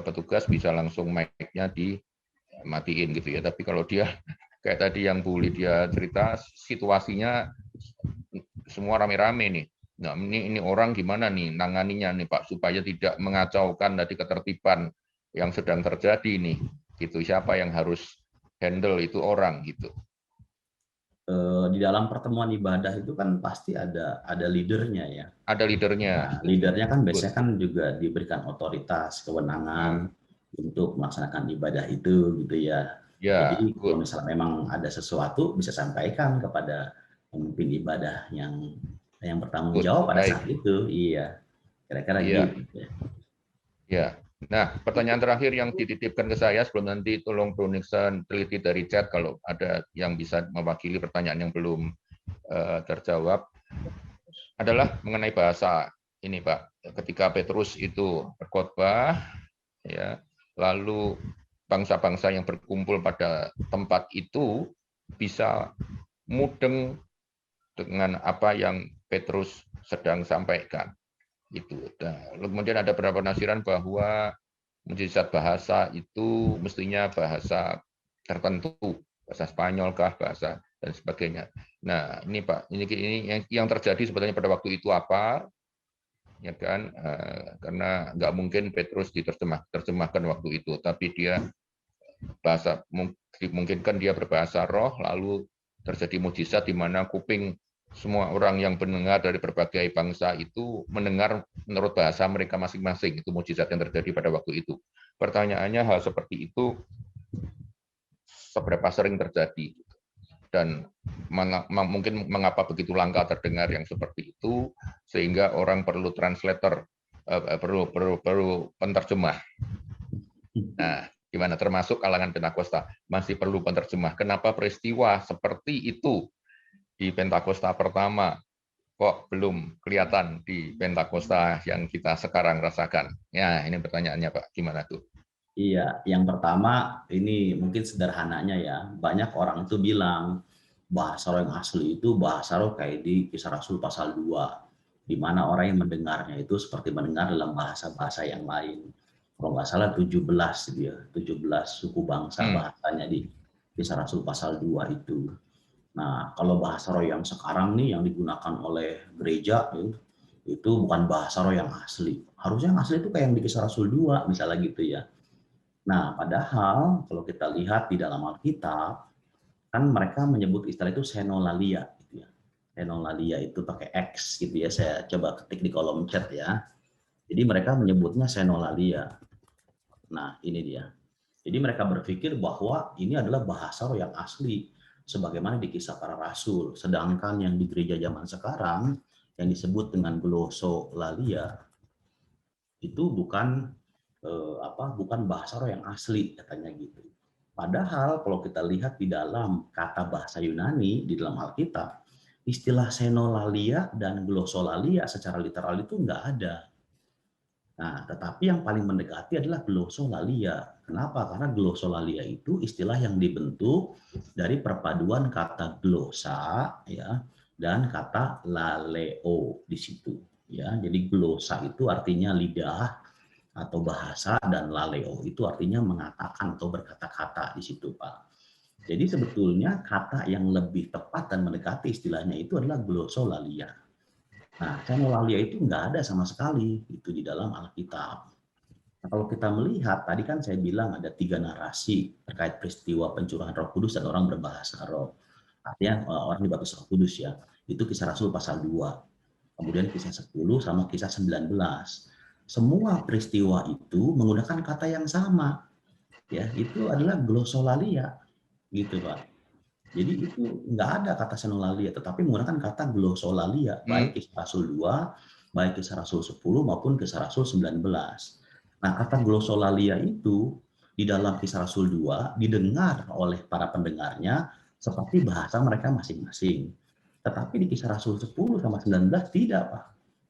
petugas bisa langsung mic-nya dimatiin gitu ya. Tapi kalau dia kayak tadi yang Bu Lidia cerita situasinya semua rame-rame nih. Nah, ini orang gimana nih nanganinya nih Pak supaya tidak mengacaukan tadi ketertiban yang sedang terjadi nih. Gitu. Siapa yang harus handle itu orang gitu. Di dalam pertemuan ibadah itu kan pasti ada leadernya ya. Ada leadernya. Nah, leadernya kan biasanya kan juga diberikan otoritas, kewenangan untuk melaksanakan ibadah itu gitu ya. Ya, jadi kalau misalnya memang ada sesuatu bisa sampaikan kepada pemimpin ibadah yang bertanggung jawab pada saat itu. Iya, kira-kira gitu. Ya. Nah, pertanyaan terakhir yang dititipkan ke saya sebelum nanti tolong Bro Nixon teliti dari chat kalau ada yang bisa mewakili pertanyaan yang belum terjawab adalah mengenai bahasa ini Pak. Ketika Petrus itu berkhotbah, ya, lalu bangsa-bangsa yang berkumpul pada tempat itu bisa mudeng dengan apa yang Petrus sedang sampaikan. Itu. Nah, kemudian ada beberapa penafsiran bahwa mujizat bahasa itu mestinya bahasa tertentu, bahasa Spanyol kah, bahasa dan sebagainya. Nah, ini Pak, ini yang terjadi sebetulnya pada waktu itu apa? Ya kan, karena nggak mungkin Petrus diterjemahkan waktu itu, tapi dia bahasa mungkin kan dia berbahasa roh, lalu terjadi mujizat di mana kuping semua orang yang mendengar dari berbagai bangsa itu mendengar menurut bahasa mereka masing-masing. Itu mujizat yang terjadi pada waktu itu. Pertanyaannya hal seperti itu seberapa sering terjadi? Dan mungkin mengapa begitu langka terdengar yang seperti itu sehingga orang perlu translator, perlu penterjemah. Nah, gimana termasuk kalangan Pentakosta masih perlu penterjemah. Kenapa peristiwa seperti itu di Pentakosta pertama kok belum kelihatan di Pentakosta yang kita sekarang rasakan? Ya, ini pertanyaannya Pak, gimana tuh? Iya, yang pertama ini mungkin sederhananya ya, banyak orang itu bilang bahasa roh yang asli itu bahasa roh kayak di Kisah Rasul pasal 2, di mana orang yang mendengarnya itu seperti mendengar dalam bahasa-bahasa yang lain. Kalau nggak salah 17 dia, 17 suku bangsa bahasanya di Kisah Rasul pasal 2 itu. Nah, kalau bahasa roh yang sekarang nih yang digunakan oleh gereja itu bukan bahasa roh yang asli. Harusnya yang asli itu kayak yang di Kisah Rasul 2 misalnya gitu ya. Nah, padahal kalau kita lihat di dalam Alkitab kan mereka menyebut istilah itu senolalia gitu ya. Senolalia itu pakai X gitu ya. Saya coba ketik di kolom chat ya. Jadi mereka menyebutnya senolalia. Nah, ini dia. Jadi mereka berpikir bahwa ini adalah bahasa roh yang asli sebagaimana di Kisah Para Rasul. Sedangkan yang di gereja zaman sekarang yang disebut dengan glossolalia itu bukan bahasa roh yang asli katanya gitu. Padahal kalau kita lihat di dalam kata bahasa Yunani di dalam Alkitab, istilah senolalia dan glossolalia secara literal itu enggak ada. Nah, tetapi yang paling mendekati adalah glossolalia. Kenapa? Karena glossolalia itu istilah yang dibentuk dari perpaduan kata glossa ya dan kata laleo di situ ya. Jadi glossa itu artinya lidah atau bahasa dan laleo itu artinya mengatakan atau berkata-kata di situ, Pak. Jadi sebetulnya kata yang lebih tepat dan mendekati istilahnya itu adalah glossolalia. Nah, senolalia itu nggak ada sama sekali itu di dalam Alkitab. Nah, kalau kita melihat, tadi kan saya bilang ada 3 narasi terkait peristiwa pencurahan Roh Kudus dan orang berbahasa roh. Artinya orang dibaptis Roh Kudus ya. Itu Kisah Rasul pasal 2. Kemudian Kisah 10 sama Kisah 19. Semua peristiwa itu menggunakan kata yang sama. Ya, itu adalah glossolalia. Gitu, Pak. Jadi itu nggak ada kata senolalia, tetapi menggunakan kata glossolalia, baik Kisah Rasul 2, baik Kisah Rasul 10 maupun Kisah Rasul 19. Nah, kata glossolalia itu di dalam Kisah Rasul 2 didengar oleh para pendengarnya seperti bahasa mereka masing-masing. Tetapi di Kisah Rasul 10 sama 19 tidak, Pak.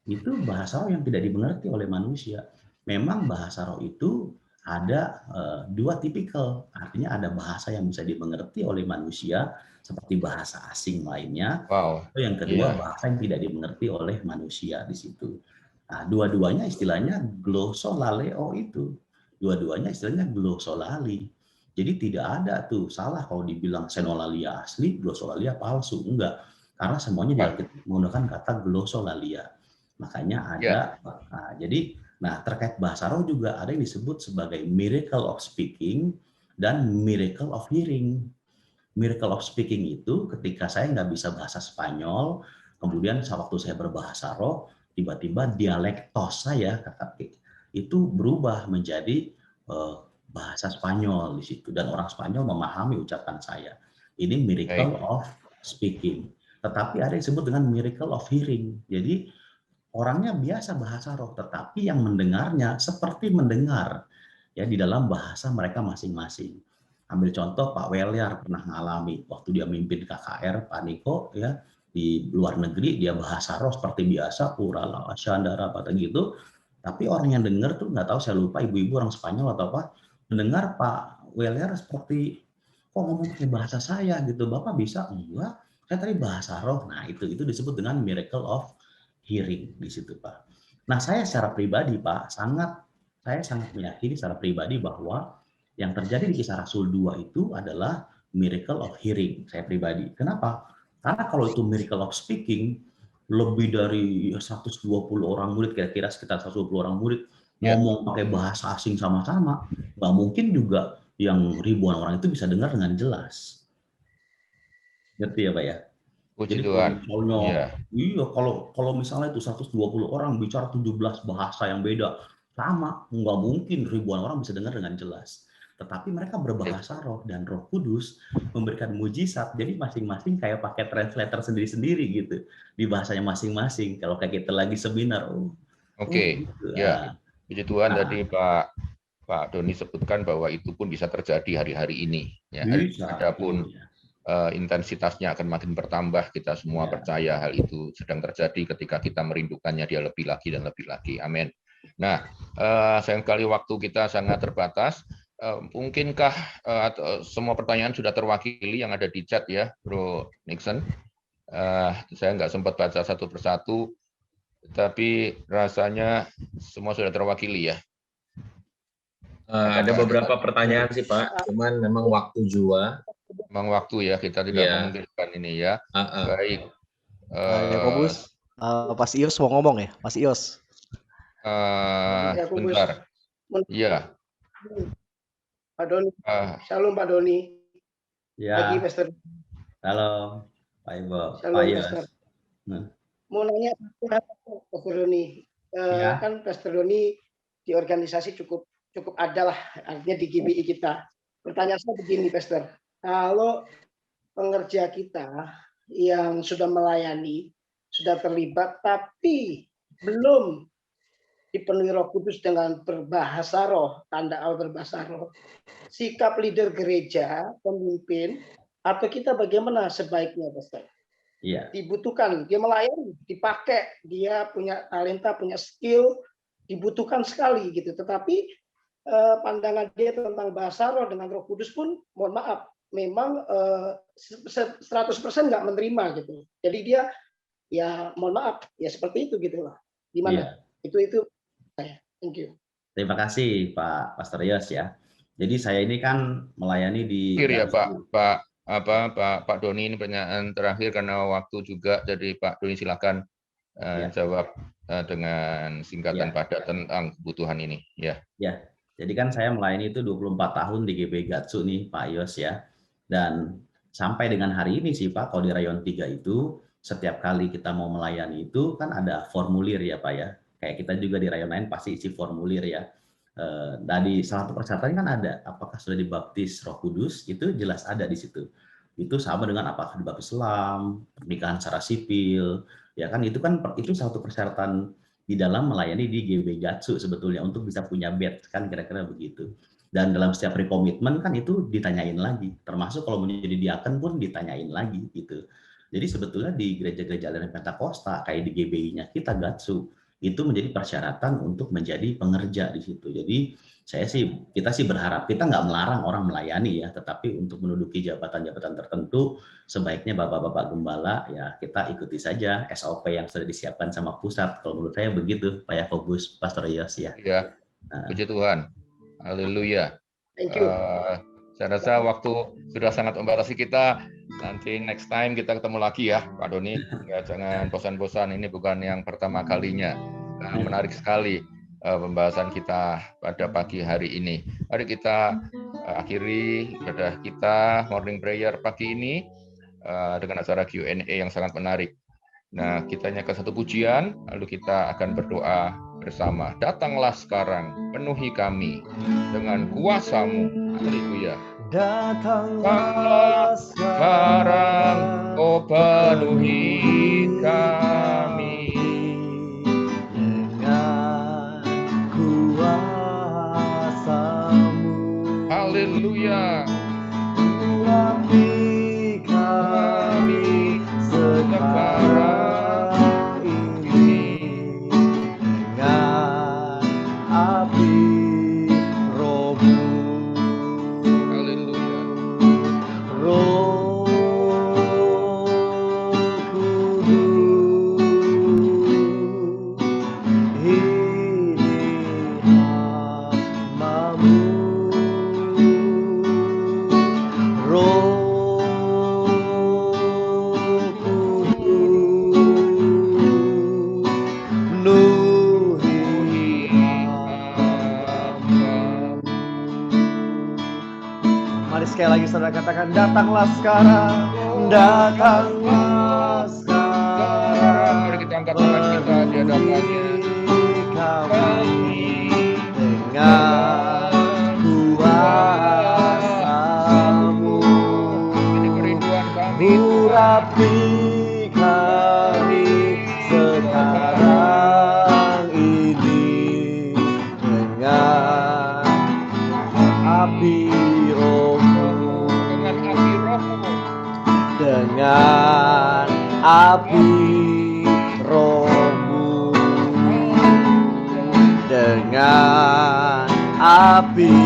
Itu bahasa roh yang tidak dimengerti oleh manusia. Memang bahasa roh itu ada dua tipikal, artinya ada bahasa yang bisa dimengerti oleh manusia seperti bahasa asing lainnya. Wow. Yang kedua Iya. bahasa yang tidak dimengerti oleh manusia di situ. Nah, dua-duanya istilahnya glossolaleo itu. Dua-duanya istilahnya glossolali. Jadi tidak ada tuh salah kalau dibilang senolalia asli, glossolalia palsu. Enggak. Karena semuanya menggunakan kata glossolalia. Makanya ada. Nah, terkait bahasa roh juga ada yang disebut sebagai miracle of speaking dan miracle of hearing. Miracle of speaking itu ketika saya nggak bisa bahasa Spanyol, kemudian waktu saya berbahasa roh, tiba-tiba dialektos saya itu berubah menjadi bahasa Spanyol di situ, dan orang Spanyol memahami ucapan saya. Ini miracle of speaking. Tetapi ada yang disebut dengan miracle of hearing. Jadi orangnya biasa bahasa roh, tetapi yang mendengarnya seperti mendengar ya di dalam bahasa mereka masing-masing. Ambil contoh Pak Welyar pernah mengalami waktu dia mimpin KKR Pak Niko ya di luar negeri, dia bahasa roh seperti biasa, urala, asyandara, apa gitu. Tapi orang yang dengar tuh nggak tahu, saya lupa ibu-ibu orang Spanyol atau apa, mendengar Pak Welyar seperti kok ngomong pakai bahasa saya gitu, Bapak bisa? Enggak, saya tadi bahasa roh. Nah itu disebut dengan miracle of hearing di situ Pak. Nah saya secara pribadi Pak saya sangat meyakini secara pribadi bahwa yang terjadi di Kisah Rasul 2 itu adalah miracle of hearing saya pribadi. Kenapa? Karena kalau itu miracle of speaking, lebih dari 120 orang murid, kira-kira sekitar 120 orang murid ngomong pakai bahasa asing sama-sama, nggak mungkin juga yang ribuan orang itu bisa dengar dengan jelas. Ngerti ya Pak ya? Jadi kalau misalnya itu 120 orang bicara 17 bahasa yang beda, sama, nggak mungkin ribuan orang bisa dengar dengan jelas. Tetapi mereka berbahasa roh dan Roh Kudus memberikan mujizat. Jadi masing-masing kayak pakai translator sendiri-sendiri gitu di bahasanya masing-masing. Kalau kayak kita lagi seminar, gitu. Ya, puji Tuhan tadi Pak Doni sebutkan bahwa itu pun bisa terjadi hari-hari ini. Ya, adapun intensitasnya akan makin bertambah. Kita semua percaya hal itu sedang terjadi ketika kita merindukannya dia lebih lagi dan lebih lagi. Amin. Nah, sayang sekali waktu kita sangat terbatas. Mungkinkah semua pertanyaan sudah terwakili yang ada di chat ya, Bro Nixon? Saya nggak sempat baca satu persatu, tapi rasanya semua sudah terwakili ya. Ada beberapa pertanyaan sih Pak, cuman memang waktu jua. Memang waktu ya, kita tidak memungkinkan ini ya. Baik. Yakobus, Mas Ios mau ngomong ya, Mas Ios. Bentar. Iya. Pak Doni, Shalom Pak Doni. Ya. Pagi Pastor. Halo Pak Ibo. Shalom Pastor. Mau nanya Pastor Doni, kan Pastor Doni di organisasi cukup ada lah, artinya di GBI kita. Pertanyaan saya begini Pastor, kalau pengerja kita yang sudah melayani, sudah terlibat, tapi belum dipenuhi Roh Kudus dengan berbahasa roh, tanda awal berbahasa roh, sikap leader gereja, pemimpin, atau kita bagaimana sebaiknya, Pastor? Iya. Dibutuhkan, dia melayani, dipakai, dia punya talenta, punya skill, dibutuhkan sekali gitu. Tetapi pandangan dia tentang bahasa roh dengan Roh Kudus pun, mohon maaf, memang 100% nggak menerima gitu. Jadi dia, ya mohon maaf, ya seperti itu gitu lah. Gimana? Itu saya. Thank you. Terima kasih Pak Pastor Yos ya. Jadi saya ini kan melayani di Pak Doni, ini pertanyaan terakhir karena waktu juga, jadi Pak Doni silakan jawab dengan singkatan padat tentang kebutuhan ini ya. Ya. Jadi kan saya melayani itu 24 tahun di GBI Gatsu nih Pak Yos ya. Dan sampai dengan hari ini sih Pak, kalau di Rayon 3 itu setiap kali kita mau melayani itu kan ada formulir ya Pak ya. Kayak kita juga di rayon lain pasti isi formulir ya. Dari salah satu persyaratan kan ada, apakah sudah dibaptis Roh Kudus, itu jelas ada di situ. Itu sama dengan apakah dibaptis Islam, pernikahan secara sipil, ya kan itu satu persyaratan di dalam melayani di GBI Gatsu sebetulnya untuk bisa punya badge kan kira-kira begitu. Dan dalam setiap rekomitmen kan itu ditanyain lagi, termasuk kalau menjadi diaken pun ditanyain lagi gitu. Jadi sebetulnya di gereja-gereja aliran Pentakosta kayak di GBI-nya kita Gatsu itu menjadi persyaratan untuk menjadi pengerja di situ. Jadi kita sih berharap, kita nggak melarang orang melayani ya, tetapi untuk menduduki jabatan-jabatan tertentu sebaiknya bapak-bapak gembala ya kita ikuti saja SOP yang sudah disiapkan sama pusat. Kalau menurut saya begitu, Pak Yakobus, Pastor Yos ya. Ya, puji Tuhan, haleluya. Thank you. Saya rasa waktu sudah sangat membatasi kita. Nanti next time kita ketemu lagi ya, Pak Doni. Ya, jangan bosan-bosan. Ini bukan yang pertama kalinya. Menarik sekali pembahasan kita pada pagi hari ini. Mari kita akhiri ibadah kita morning prayer pagi ini dengan acara Q&A yang sangat menarik. Nah, kita nyanyikan satu pujian, lalu kita akan berdoa bersama. Datanglah sekarang, penuhi kami dengan kuasa-Mu. Haleluya. Datanglah sekarang, oh penuhi kami dengan kuasa-Mu. Haleluya. Urapi kami sekarang ini dengan api Roh-Mu. Haleluya. Roh Kudus, ini hamba-Mu. Roh Kudus, penuhi hamba-Mu. Mari sekali lagi saudara katakan, datanglah sekarang, datanglah sekarang. Mari kita angkat tangan kita di hadapannya. Kami dengan kuasa-Mu. Ini kerinduan kami. Urapi kami sekarang ini dengan api Roh-Mu. Dengan api Roh-Mu. Dengan api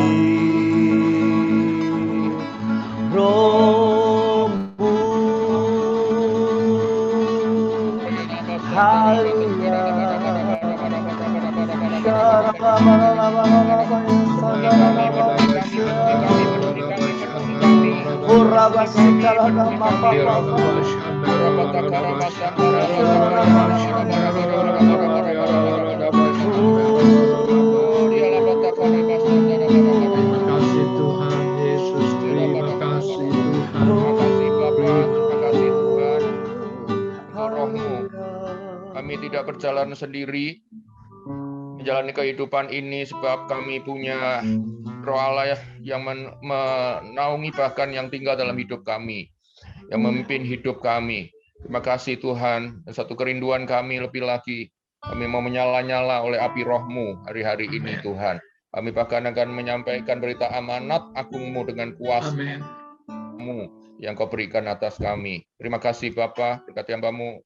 Roh-Mu. Terima kasih Tuhan Yesus, terima kasih Tuhan. Terima kasih Tuhan. Roh-Mu. Kami tidak berjalan sendiri menjalani kehidupan ini sebab kami punya Roh Allah yang menaungi bahkan yang tinggal dalam hidup kami, yang memimpin hidup kami. Terima kasih Tuhan. Dan satu kerinduan kami lebih lagi, kami mau menyala-nyala oleh api Roh-Mu hari-hari ini Tuhan. Kami bahkan akan menyampaikan berita amanat agung-Mu dengan kuasa-Mu yang Kau berikan atas kami. Terima kasih Bapa, berkati hamba-Mu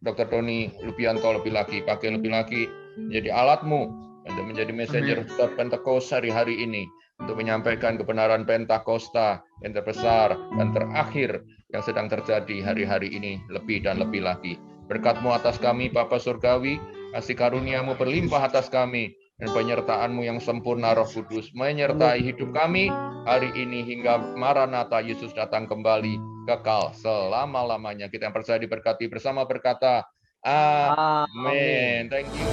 Dr. Doni Lupianto lebih lagi, pakai lebih lagi menjadi alat-Mu untuk menjadi messenger Pentecost hari-hari ini untuk menyampaikan kebenaran Pentakosta yang terbesar dan terakhir yang sedang terjadi hari-hari ini lebih dan lebih lagi. Berkat-Mu atas kami Bapa Surgawi, kasih karunia-Mu berlimpah atas kami, dan penyertaan-Mu yang sempurna Roh Kudus menyertai hidup kami hari ini hingga Maranatha Yesus datang kembali kekal selama-lamanya. Kita yang percaya diberkati bersama berkata amin. Thank you.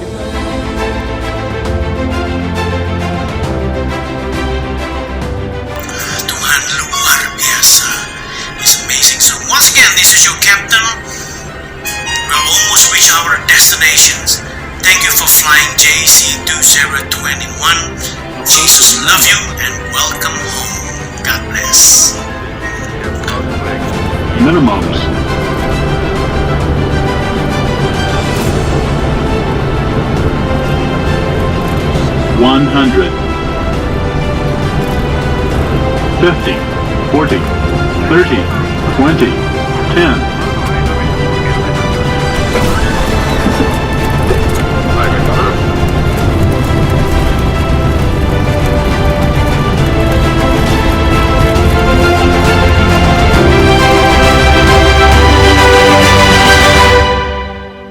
Tuhan luar biasa. It's amazing. So once again, this is your captain. We'll almost reach our destinations. Thank you for flying JC2021. Jesus love you and welcome home. God bless. Minimums. $100, $50, $40, $30, $20, $10.